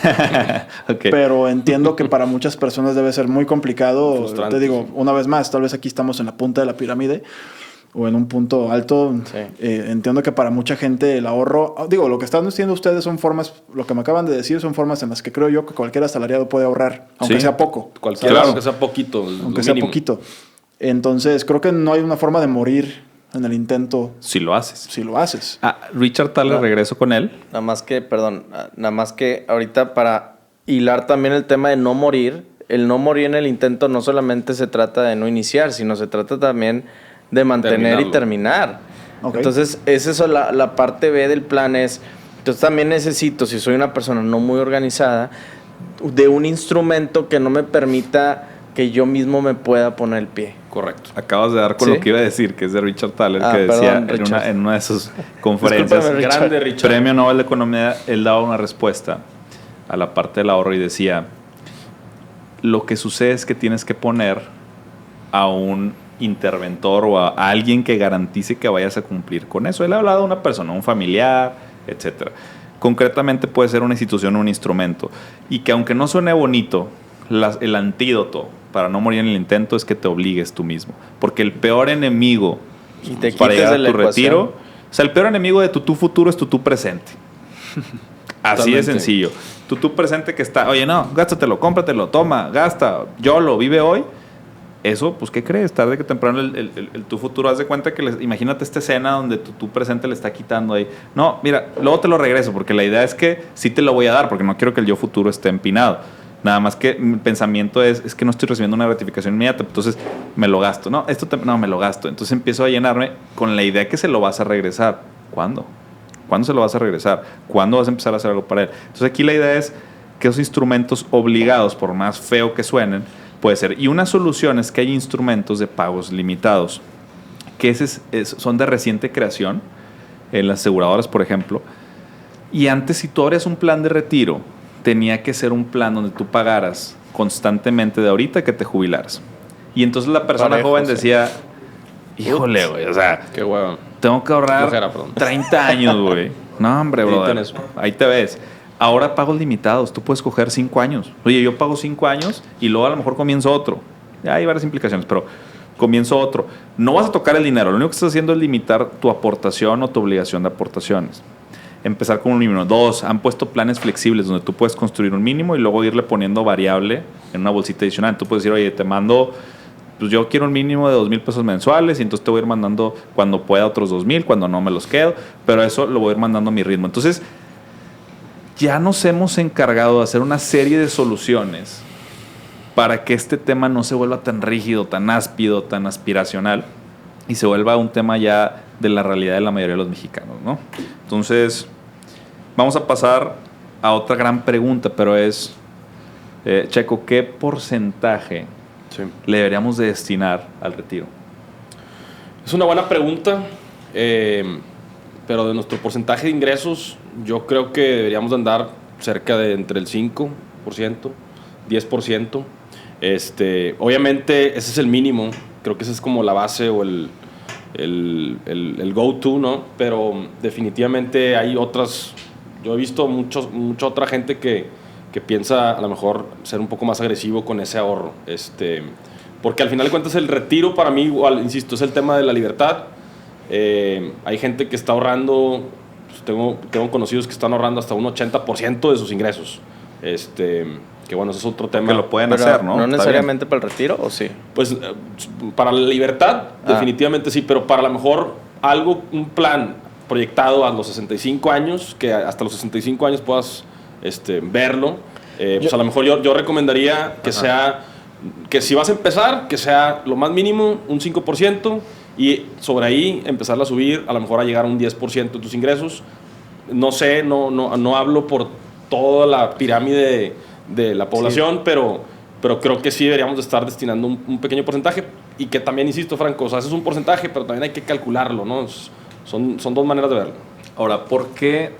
Okay. Pero entiendo que para muchas personas debe ser muy complicado. Frustrante. Te digo, una vez más, tal vez aquí estamos en la punta de la pirámide o en un punto alto. Sí. Entiendo que para mucha gente el ahorro... Digo, lo que están diciendo ustedes son formas... Lo que me acaban de decir son formas en las que creo yo que cualquier asalariado puede ahorrar, aunque Sí. sea poco. Cualquiera, Claro. aunque sea poquito. Aunque sea poquito. Entonces, creo que no hay una forma de morir en el intento Si lo haces. si lo haces. Richard Thaler, regreso con él. Nada más que ahorita para hilar también el tema de no morir, el no morir en el intento no solamente se trata de no iniciar, sino se trata también de mantener y terminar. Ok. Entonces, es eso, la parte B del plan es, entonces también necesito, si soy una persona no muy organizada, de un instrumento que no me permita que yo mismo me pueda poner el pie. Correcto. Acabas de dar con ¿Sí? lo que iba a decir, que es de Richard Thaler, Ah, que decía perdón, Richard. en una de sus conferencias, Discúlpame, Richard. Grande, Richard. Premio Nobel de Economía, él daba una respuesta a la parte del ahorro y decía, lo que sucede es que tienes que poner a un interventor o a alguien que garantice que vayas a cumplir con eso. Él hablaba de una persona, un familiar, etcétera. Concretamente puede ser una institución o un instrumento. Y que aunque no suene bonito, el antídoto para no morir en el intento es que te obligues tú mismo. Porque el peor enemigo Y te para quites llegar de a la tu retiro, ecuación. o sea, el peor enemigo de tu tú futuro es tu tú presente. Así de Totalmente. sencillo. Tu tú presente que está, oye, no, gástatelo, cómpratelo, toma, gasta, YOLO, vive hoy. Eso, pues, ¿qué crees? Tarde que temprano el tu futuro, haz de cuenta que imagínate esta escena donde tu tú presente le está quitando ahí. No, mira, luego te lo regreso, porque la idea es que sí te lo voy a dar, porque no quiero que el yo futuro esté empinado. Nada más que mi pensamiento es que no estoy recibiendo una gratificación inmediata, entonces me lo gasto. No, no, me lo gasto. Entonces empiezo a llenarme con la idea que se lo vas a regresar. ¿Cuándo? ¿Cuándo se lo vas a regresar? ¿Cuándo vas a empezar a hacer algo para él? Entonces aquí la idea es que esos instrumentos obligados, por más feo que suenen, puede ser. Y una solución es que hay instrumentos de pagos limitados, que son de reciente creación, en las aseguradoras, por ejemplo. Y antes, si tú abrías un plan de retiro, tenía que ser un plan donde tú pagaras constantemente de ahorita que te jubilaras. Y entonces la persona Parejo, joven sí. decía, híjole, güey, o sea, Qué huevo. tengo que ahorrar Flojera, perdón. 30 años, güey. No, hombre, Ahí brother. tenés. Ahí te ves. Ahora pagos limitados. Tú puedes coger 5 años. Oye, yo pago 5 años y luego a lo mejor comienzo otro. Ya hay varias implicaciones, pero comienzo otro. No vas a tocar el dinero. Lo único que estás haciendo es limitar tu aportación o tu obligación de aportaciones. Empezar con un mínimo. 2, han puesto planes flexibles donde tú puedes construir un mínimo y luego irle poniendo variable en una bolsita adicional. Tú puedes decir, oye, te mando, pues yo quiero un mínimo de 2,000 pesos mensuales y entonces te voy a ir mandando cuando pueda otros 2,000, cuando no me los quedo, pero eso lo voy a ir mandando a mi ritmo. Entonces, ya nos hemos encargado de hacer una serie de soluciones para que este tema no se vuelva tan rígido, tan áspido, tan aspiracional y se vuelva un tema ya de la realidad de la mayoría de los mexicanos, ¿no? Entonces, vamos a pasar a otra gran pregunta, pero es, Checo, ¿qué porcentaje Sí. le deberíamos de destinar al retiro? Es una buena pregunta, pero de nuestro porcentaje de ingresos, yo creo que deberíamos de andar cerca de entre el 5%, 10%. Obviamente, ese es el mínimo. Creo que esa es como la base o el go-to, ¿no? Pero definitivamente hay otras. Yo he visto mucha otra gente que piensa a lo mejor ser un poco más agresivo con ese ahorro. Porque al final de cuentas el retiro para mí, igual, insisto, es el tema de la libertad. Hay gente que está ahorrando, pues tengo conocidos que están ahorrando hasta un 80% de sus ingresos. Que bueno, ese es otro tema. Que lo pueden Pero hacer, ¿no? ¿No Está necesariamente para el retiro o sí? Pues para la libertad, definitivamente sí, pero para a lo mejor un plan proyectado a los 65 años, que hasta los 65 años puedas verlo, pues a lo mejor yo recomendaría que sea, que si vas a empezar, que sea lo más mínimo un 5% y sobre ahí empezarla a subir, a lo mejor a llegar a un 10% de tus ingresos. No sé, no hablo por toda la pirámide de la población, sí, pero creo que sí deberíamos de estar destinando un pequeño porcentaje, y que también, insisto, Franco, o sea, es un porcentaje, pero también hay que calcularlo, ¿no? Son dos maneras de verlo. Ahora, ¿por qué,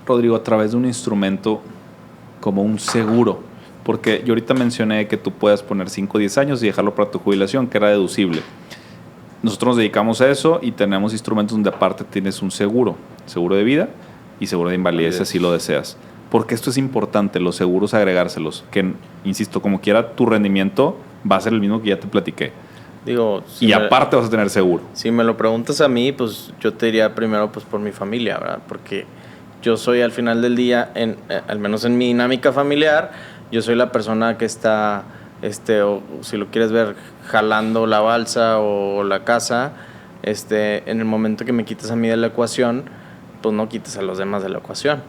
Rodrigo, a través de un instrumento como un seguro? Porque yo ahorita mencioné que tú puedes poner 5 o 10 años y dejarlo para tu jubilación, que era deducible. Nosotros nos dedicamos a eso y tenemos instrumentos donde aparte tienes un seguro de vida y seguro de invalidez, si así lo deseas. Porque esto es importante, los seguros agregárselos, que, insisto, como quiera, tu rendimiento va a ser el mismo que ya te platiqué. Digo, y aparte vas a tener seguro. Si me lo preguntas a mí, pues yo te diría primero pues por mi familia, ¿verdad? Porque yo soy al final del día, al menos en mi dinámica familiar, yo soy la persona que está, o si lo quieres ver, jalando la balsa o la casa. En el momento que me quitas a mí de la ecuación, pues no quites a los demás de la ecuación.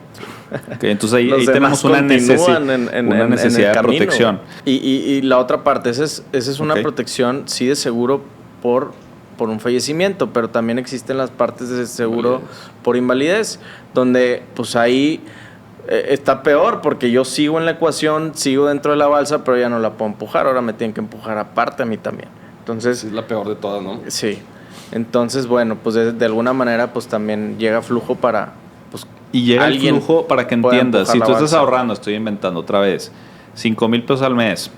Okay, entonces ahí tenemos una necesidad de protección. Y la otra parte, esa es una protección, sí, de seguro por un fallecimiento, pero también existen las partes de seguro por invalidez, donde pues ahí está peor, porque yo sigo en la ecuación, sigo dentro de la balsa, pero ya no la puedo empujar, ahora me tienen que empujar aparte a mí también. Entonces, es la peor de todas, ¿no? Sí. Entonces, bueno, pues de alguna manera pues también llega flujo para... Pues, y llega el flujo para que entiendas. Si tú estás ahorrando, estoy inventando otra vez, 5,000 pesos al mes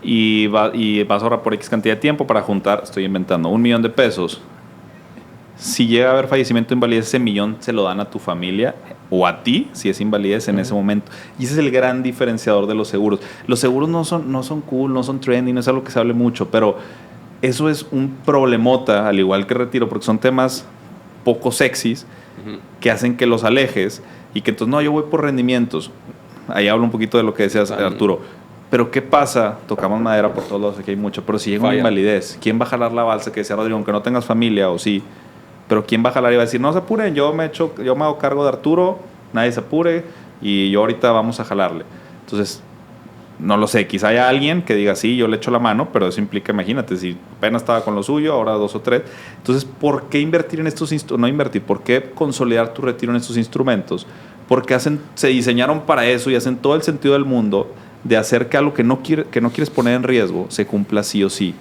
y vas a ahorrar por X cantidad de tiempo para juntar, estoy inventando, 1,000,000 de pesos. Si llega a haber fallecimiento o invalidez, ese 1,000,000 se lo dan a tu familia o a ti, si es invalidez en ese momento. Y ese es el gran diferenciador de los seguros. Los seguros no son cool, no son trendy, no es algo que se hable mucho, pero eso es un problemota, al igual que retiro, porque son temas poco sexys que hacen que los alejes y que entonces, no, yo voy por rendimientos. Ahí hablo un poquito de lo que decías, Arturo. Pero ¿qué pasa? Tocamos madera por todos lados, aquí hay mucho, pero si llega una invalidez, ¿quién va a jalar la balsa? Que decía Rodrigo, aunque no tengas familia o sí, pero ¿quién va a jalar y va a decir, no se apuren, yo me hago cargo de Arturo, nadie se apure y yo ahorita vamos a jalarle? Entonces, no lo sé, quizá haya alguien que diga, sí, yo le echo la mano, pero eso implica, imagínate, si apenas estaba con lo suyo, ahora 2 o 3. Entonces, ¿por qué invertir en estos instrumentos? No invertir, ¿por qué consolidar tu retiro en estos instrumentos? Porque se diseñaron para eso y hacen todo el sentido del mundo de hacer que algo que no quieres poner en riesgo se cumpla sí o sí.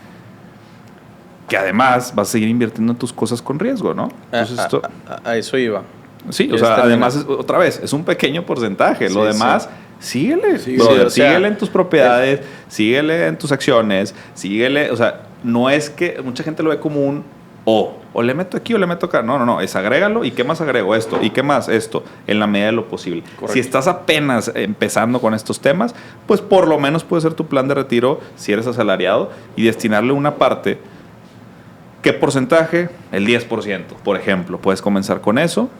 Que además vas a seguir invirtiendo en tus cosas con riesgo, ¿no? Entonces, a eso iba. Sí, o sea, además, otra vez, es un pequeño porcentaje. Lo demás... Sí. Síguele en tus propiedades, síguele en tus acciones, síguele, o sea, no es que mucha gente lo ve como un o le meto aquí o le meto acá. No, es agrégalo y qué más agrego esto y qué más esto, en la medida de lo posible. Correcto. Si estás apenas empezando con estos temas, pues por lo menos puede ser tu plan de retiro si eres asalariado y destinarle una parte. ¿Qué porcentaje? El 10%, por ejemplo. Puedes comenzar con eso.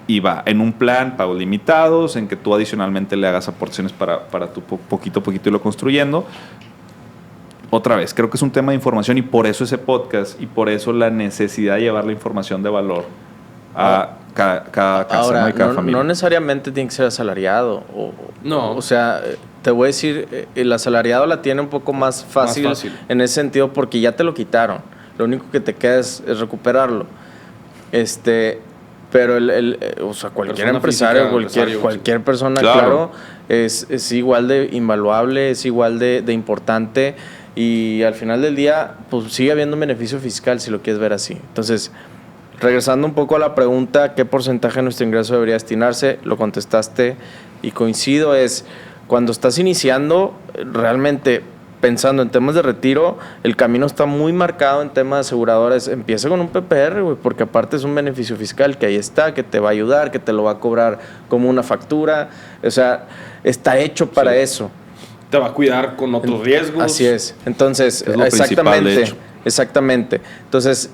Y va en un plan, pagos limitados, en que tú adicionalmente le hagas aportaciones para tu poquito a poquito irlo construyendo. Otra vez, creo que es un tema de información y por eso ese podcast y por eso la necesidad de llevar la información de valor a cada casa. Ahora, y cada familia. No necesariamente tiene que ser asalariado. No. O sea, te voy a decir, el asalariado la tiene un poco más fácil en ese sentido porque ya te lo quitaron. Lo único que te queda es recuperarlo. Pero o sea, cualquier empresario, cualquier persona, claro, es igual de invaluable, es igual de importante y al final del día, pues sigue habiendo un beneficio fiscal si lo quieres ver así. Entonces, regresando un poco a la pregunta, ¿qué porcentaje de nuestro ingreso debería destinarse? Lo contestaste y coincido, es cuando estás iniciando, realmente pensando en temas de retiro, el camino está muy marcado en temas de aseguradoras. Empieza con un PPR, güey, porque aparte es un beneficio fiscal que ahí está, que te va a ayudar, que te lo va a cobrar como una factura. O sea, está hecho para eso. Te va a cuidar con otros riesgos. Así es. Entonces, es lo principal, de hecho. Exactamente. Entonces,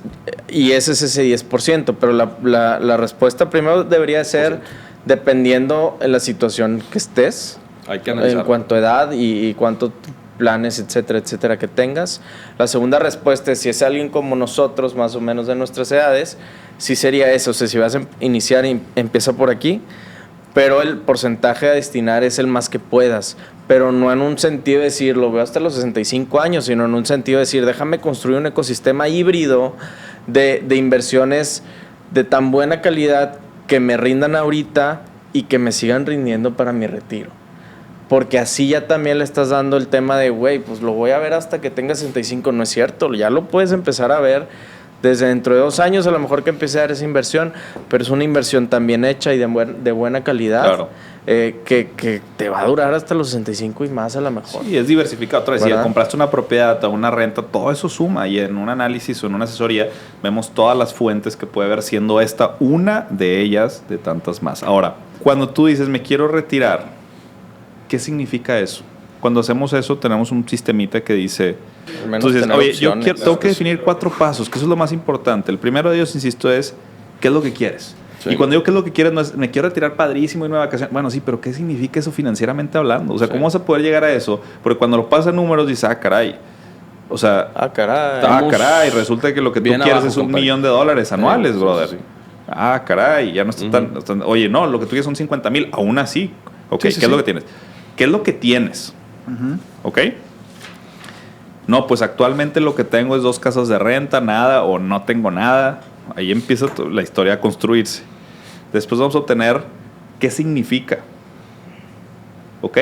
y ese es ese 10%, pero la respuesta primero debería ser dependiendo de la situación que estés. Hay que analizar. En cuanto a edad y cuánto planes, etcétera, que tengas. La segunda respuesta es si es alguien como nosotros, más o menos de nuestras edades, sí sería eso. O sea, si vas a iniciar, empieza por aquí, pero el porcentaje a destinar es el más que puedas. Pero no en un sentido de decir, lo veo hasta los 65 años, sino en un sentido de decir, déjame construir un ecosistema híbrido de inversiones de tan buena calidad que me rindan ahorita y que me sigan rindiendo para mi retiro. Porque así ya también le estás dando el tema de, güey, pues lo voy a ver hasta que tenga 65. No es cierto, ya lo puedes empezar a ver desde dentro de 2 años, a lo mejor que empiece a dar esa inversión, pero es una inversión tan bien hecha y de buena calidad, Claro. Que te va a durar hasta los 65 y más a lo mejor. Sí, es diversificado. Otra vez, si ¿Verdad? compraste una propiedad o una renta, todo eso suma. Y en un análisis o en una asesoría vemos todas las fuentes que puede haber, siendo esta una de ellas de tantas más. Ahora, cuando tú dices, me quiero retirar, ¿qué significa eso? Cuando hacemos eso, tenemos un sistemita que dice... Al menos Entonces, tener oye, opciones. tengo que definir 4 pasos, que eso es lo más importante. El primero de ellos, insisto, es ¿qué es lo que quieres? Sí. Y cuando digo qué es lo que quieres, no es me quiero retirar padrísimo y irme de vacaciones. Bueno, sí, pero ¿qué significa eso financieramente hablando? O sea, Sí. ¿cómo vas a poder llegar a eso? Porque cuando lo pasas en números, dices, caray. O sea, Caray. Estamos caray, resulta que lo que tú bien quieres abajo, es $1 compadre. millón anuales, Sí, brother. sí, sí. Caray, ya no está tan... Oye, no, lo que tú quieres son 50,000, aún así. Ok, Sí, sí, ¿qué es lo sí. que tienes? ¿Qué es lo que tienes? Ujú. ¿Ok? No, pues actualmente lo que tengo es 2 casas de renta, nada o no tengo nada. Ahí empieza la historia a construirse. Después vamos a obtener qué significa. ¿Ok?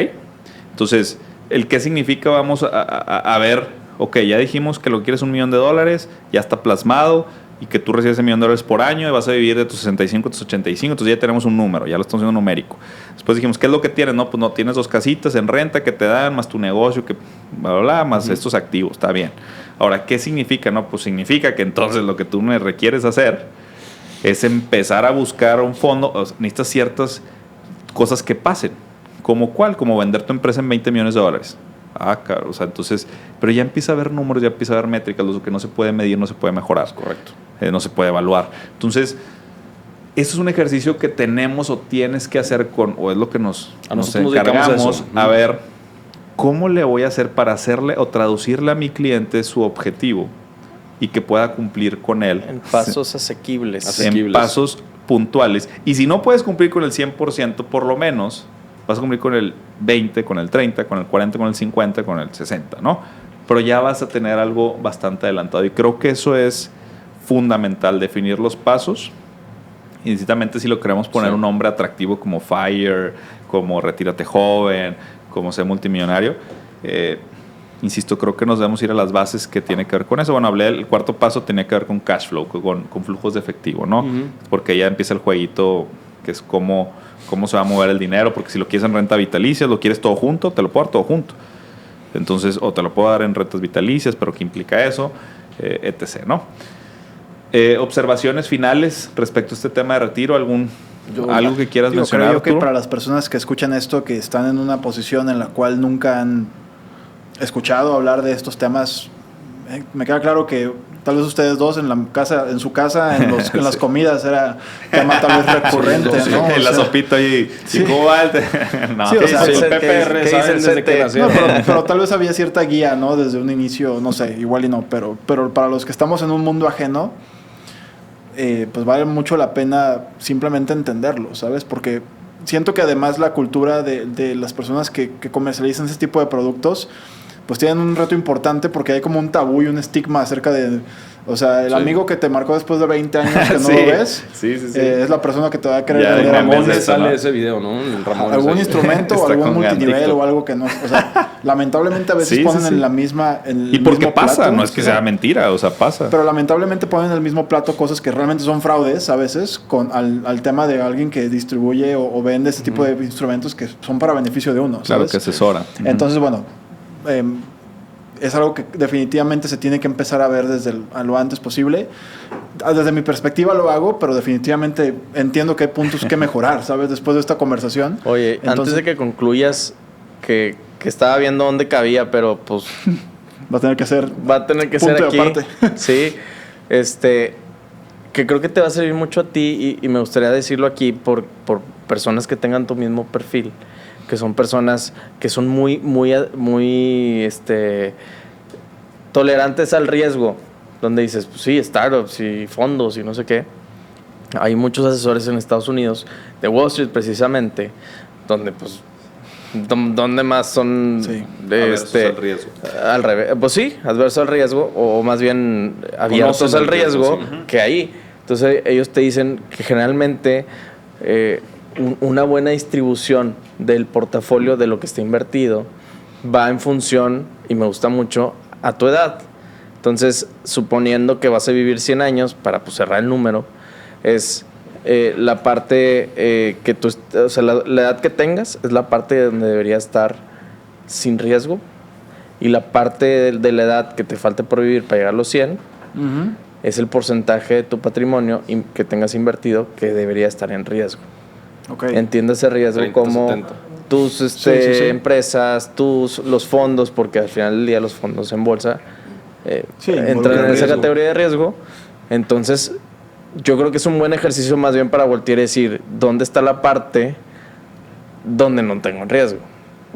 Entonces, el qué significa vamos a ver, ok, ya dijimos que lo que quieres $1 millón, ya está plasmado y que tú recibes $1 millón por año y vas a vivir de tus 65 a tus 85, entonces ya tenemos un número, ya lo estamos haciendo numérico. Después dijimos, ¿qué es lo que tienes? No, pues no, tienes 2 casitas en renta que te dan, más tu negocio, que bla, bla, bla, más estos activos, está bien. Ahora, ¿qué significa? No, pues significa que entonces lo que tú me requieres hacer es empezar a buscar un fondo, o sea, necesitas ciertas cosas que pasen. ¿Como cuál? Como vender tu empresa en $20 millones. Claro, o sea, entonces, pero ya empieza a haber números, ya empieza a haber métricas, lo que no se puede medir, no se puede mejorar. Correcto. No se puede evaluar. Entonces, eso es un ejercicio que tenemos o tienes que hacer o es lo que nos nosotros nos dedicamos a encargamos eso. a ver cómo le voy a hacer para hacerle o traducirle a mi cliente su objetivo y que pueda cumplir con él En pasos asequibles. Asequibles. en pasos puntuales. Y si no puedes cumplir con el 100%, por lo menos vas a cumplir con el 20, con el 30, con el 40, con el 50, con el 60, ¿no? Pero ya vas a tener algo bastante adelantado. Y creo que eso es fundamental, definir los pasos. Y necesitamente si lo queremos poner un nombre atractivo como FIRE, como Retírate Joven, como Sé Multimillonario, insisto, creo que nos debemos ir a las bases que tiene que ver con eso. Bueno, hablé, el 4 paso tenía que ver con cash flow, con flujos de efectivo, ¿no? Porque ya empieza el jueguito que es cómo se va a mover el dinero, porque si lo quieres en renta vitalicia, lo quieres todo junto, te lo puedo dar todo junto. Entonces, o te lo puedo dar en rentas vitalicias, pero ¿qué implica eso? Etc., ¿no? Observaciones finales respecto a este tema de retiro, algo que quieras mencionar, Creo que Arturo? para las personas que escuchan esto, que están en una posición en la cual nunca han escuchado hablar de estos temas, me queda claro que tal vez ustedes dos en su casa, en las comidas era tema tal vez recurrente, Sí, ¿no? En la O sea, sopita y sí. ¿cómo va? No, Sí, o sea, Los ¿qué PPR dice saben el desde que CT? nacieron. No, pero tal vez había cierta guía, ¿no? Desde un inicio, no sé, igual y no, pero para los que estamos en un mundo ajeno, pues vale mucho la pena simplemente entenderlo, ¿sabes? Porque siento que además la cultura de las personas que comercializan ese tipo de productos, pues tienen un reto importante porque hay como un tabú y un estigma acerca de... O sea, el Sí. amigo que te marcó después de 20 años que no Sí. lo ves, Sí. es la persona que te va a querer Ya, vender de algún memes Ramones eso, sale ¿no? ese video, ¿no? El Ramones algún ahí. instrumento o Está algún con multinivel TikTok. o algo que no... O sea, lamentablemente a veces Sí, ponen sí, sí. en la misma... En el ¿Y por qué mismo pasa? plato, No es que ¿sí? sea mentira, o sea, pasa. Pero lamentablemente ponen en el mismo plato cosas que realmente son fraudes a veces al tema de alguien que distribuye o vende este tipo de instrumentos que son para beneficio de uno, Claro ¿sabes? que asesora. Entonces, bueno, es algo que definitivamente se tiene que empezar a ver a lo antes posible. Desde mi perspectiva lo hago, pero definitivamente entiendo que hay puntos que mejorar, ¿sabes? Después de esta conversación. Oye, antes de que concluyas, que estaba viendo dónde cabía, pero pues Va a tener que ser... va a tener que Punto ser y aquí. aparte. Sí, que creo que te va a servir mucho a ti y me gustaría decirlo aquí por personas que tengan tu mismo perfil, que son personas que son muy tolerantes al riesgo, donde dices, pues sí, startups y fondos y no sé qué. Hay muchos asesores en Estados Unidos, de Wall Street precisamente, donde pues ¿Dónde más son Sí. Adversos al riesgo. al revés? Pues sí, adversos al riesgo, o más bien abiertos Conocen al el riesgo, riesgo que ahí. Entonces ellos te dicen que generalmente una buena distribución del portafolio de lo que está invertido va en función, y me gusta mucho, a tu edad. Entonces, suponiendo que vas a vivir 100 años, para pues, cerrar el número, es la parte que tú, o sea, la edad que tengas es la parte donde debería estar sin riesgo, y la parte de la edad que te falte por vivir para llegar a los 100 Ujú. es el porcentaje de tu patrimonio que tengas invertido que debería estar en riesgo. Ok. Entiendes ese riesgo 30, como 70. tus Sí. empresas, los fondos, porque al final del día los fondos en bolsa Sí, entran involucran en esa riesgo. categoría de riesgo. Entonces, yo creo que es un buen ejercicio más bien para voltear y decir, ¿dónde está la parte donde no tengo riesgo?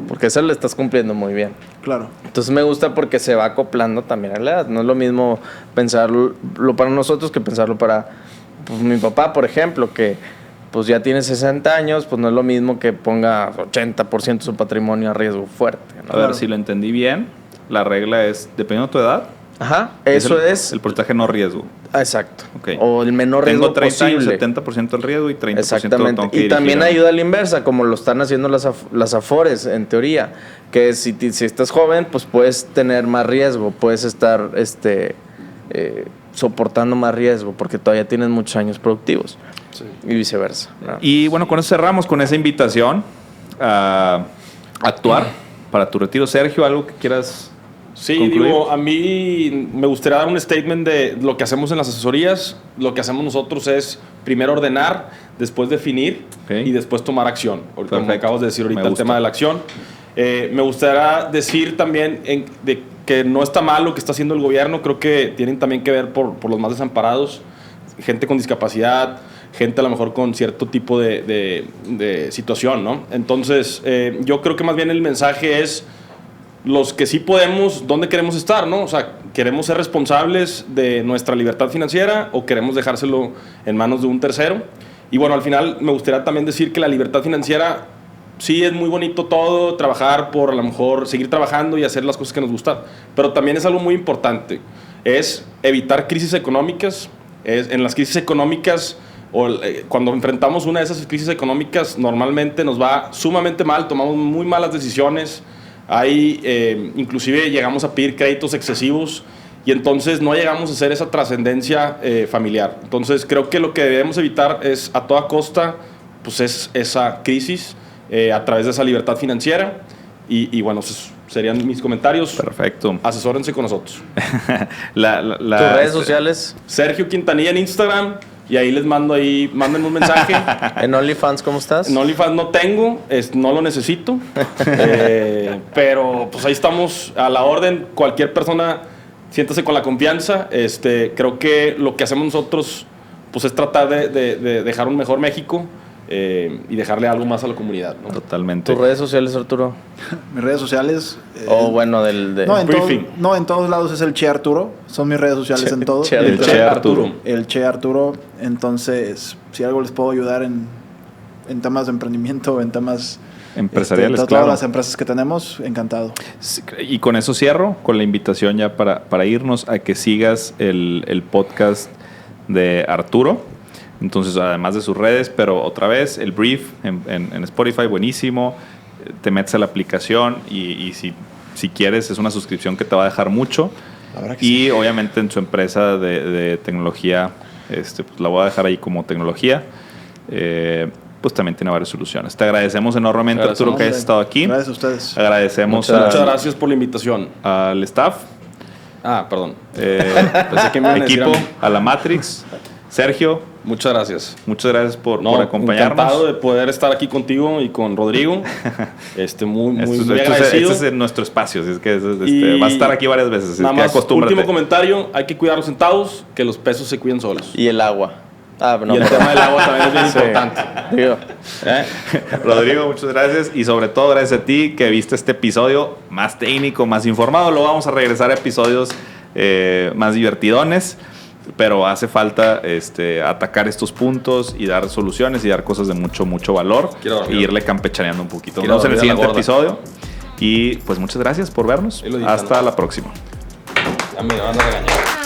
Porque esa le estás cumpliendo muy bien. Claro. Entonces me gusta porque se va acoplando también a la edad. No es lo mismo pensarlo para nosotros que pensarlo para pues, mi papá, por ejemplo, que pues ya tiene 60 años, pues no es lo mismo que ponga 80% de su patrimonio a riesgo fuerte, ¿no? A ver Claro. si lo entendí bien. La regla es, dependiendo de tu edad, Ajá, eso es el porcentaje no riesgo. exacto. Ok. O el menor riesgo Tengo 30 años, posible. 70% del riesgo y 30% Exactamente. tengo que Y también dirigir a- ayuda a la inversa, como lo están haciendo las Afores, en teoría. Que si estás joven, pues puedes tener más riesgo, puedes estar soportando más riesgo, porque todavía tienes muchos años productivos. Sí. Y viceversa, ¿no? Y bueno, con eso cerramos con esa invitación a actuar para tu retiro. Sergio, ¿algo que quieras Sí, concluir? digo, a mí me gustaría dar un statement de lo que hacemos en las asesorías. Lo que hacemos nosotros es primero ordenar, después definir Ok. y después tomar acción. Ahorita, como Perfecto. acabas de decir ahorita, Me el gusta. tema de la acción. Me gustaría decir también de que no está mal lo que está haciendo el gobierno. Creo que tienen también que ver por los más desamparados, gente con discapacidad, gente a lo mejor con cierto tipo de situación, ¿no? Entonces, yo creo que más bien el mensaje es los que sí podemos, ¿dónde queremos estar, no? O sea, ¿queremos ser responsables de nuestra libertad financiera o queremos dejárselo en manos de un tercero? Y bueno, al final me gustaría también decir que la libertad financiera sí es muy bonito todo, trabajar por a lo mejor seguir trabajando y hacer las cosas que nos gustan, pero también es algo muy importante, es evitar crisis económicas. En las crisis económicas, cuando enfrentamos una de esas crisis económicas, normalmente nos va sumamente mal, tomamos muy malas decisiones. Inclusive llegamos a pedir créditos excesivos y entonces no llegamos a hacer esa trascendencia familiar. Entonces creo que lo que debemos evitar es a toda costa pues es esa crisis a través de esa libertad financiera y bueno, esos serían mis comentarios. Perfecto. Asesórense con nosotros. ¿Tus redes sociales? Sergio Quintanilla en Instagram y ahí manden un mensaje. ¿En OnlyFans cómo estás? En OnlyFans no tengo, no lo necesito, pero pues ahí estamos a la orden. Cualquier persona, siéntase con la confianza. Creo que lo que hacemos nosotros pues es tratar de dejar un mejor México y dejarle algo más a la comunidad, ¿no? Totalmente. ¿Tus redes sociales, Arturo? Mis redes sociales. O bueno, No, en todos lados es el Che Arturo. Son mis redes sociales en todos. Che El Che Arturo. El Che Arturo. Entonces, si algo les puedo ayudar en temas de emprendimiento, en temas Empresariales, todas claro. las empresas que tenemos, encantado. Sí, y con eso cierro, con la invitación ya para irnos a que sigas el podcast de Arturo. Entonces, además de sus redes, pero otra vez, el brief en Spotify, buenísimo. Te metes a la aplicación y si quieres, es una suscripción que te va a dejar mucho. La verdad que Y obviamente en su empresa de tecnología, pues la voy a dejar ahí como tecnología. Pues también tiene varias soluciones. Te agradecemos enormemente, Gracias, Arturo, que hayas hombre. estado aquí. Gracias a ustedes. Agradecemos Muchas gracias por la invitación. al staff, Perdón. Pensé que me iban a decir equipo, a mí. a la Matrix. Sergio, Muchas gracias. muchas gracias por No, acompañarnos. encantado de poder estar aquí contigo y con Rodrigo. Muy Esto agradecido. es nuestro espacio, así es que Y va a estar aquí varias veces. Así Nada es que más, acostúmbrate. último comentario, hay que cuidar los centavos, que los pesos se cuiden solos. Y el agua. No, y el tema del agua también es bien Sí. importante. Digo, Rodrigo, muchas gracias. Y sobre todo, gracias a ti que viste este episodio más técnico, más informado. Lo vamos a regresar a episodios más divertidones. pero hace falta atacar estos puntos y dar soluciones y dar cosas de mucho, mucho valor e irle campechaneando un poquito. Nos vemos en el siguiente episodio y pues muchas gracias por vernos. Hasta la próxima. A mí me van a regañar.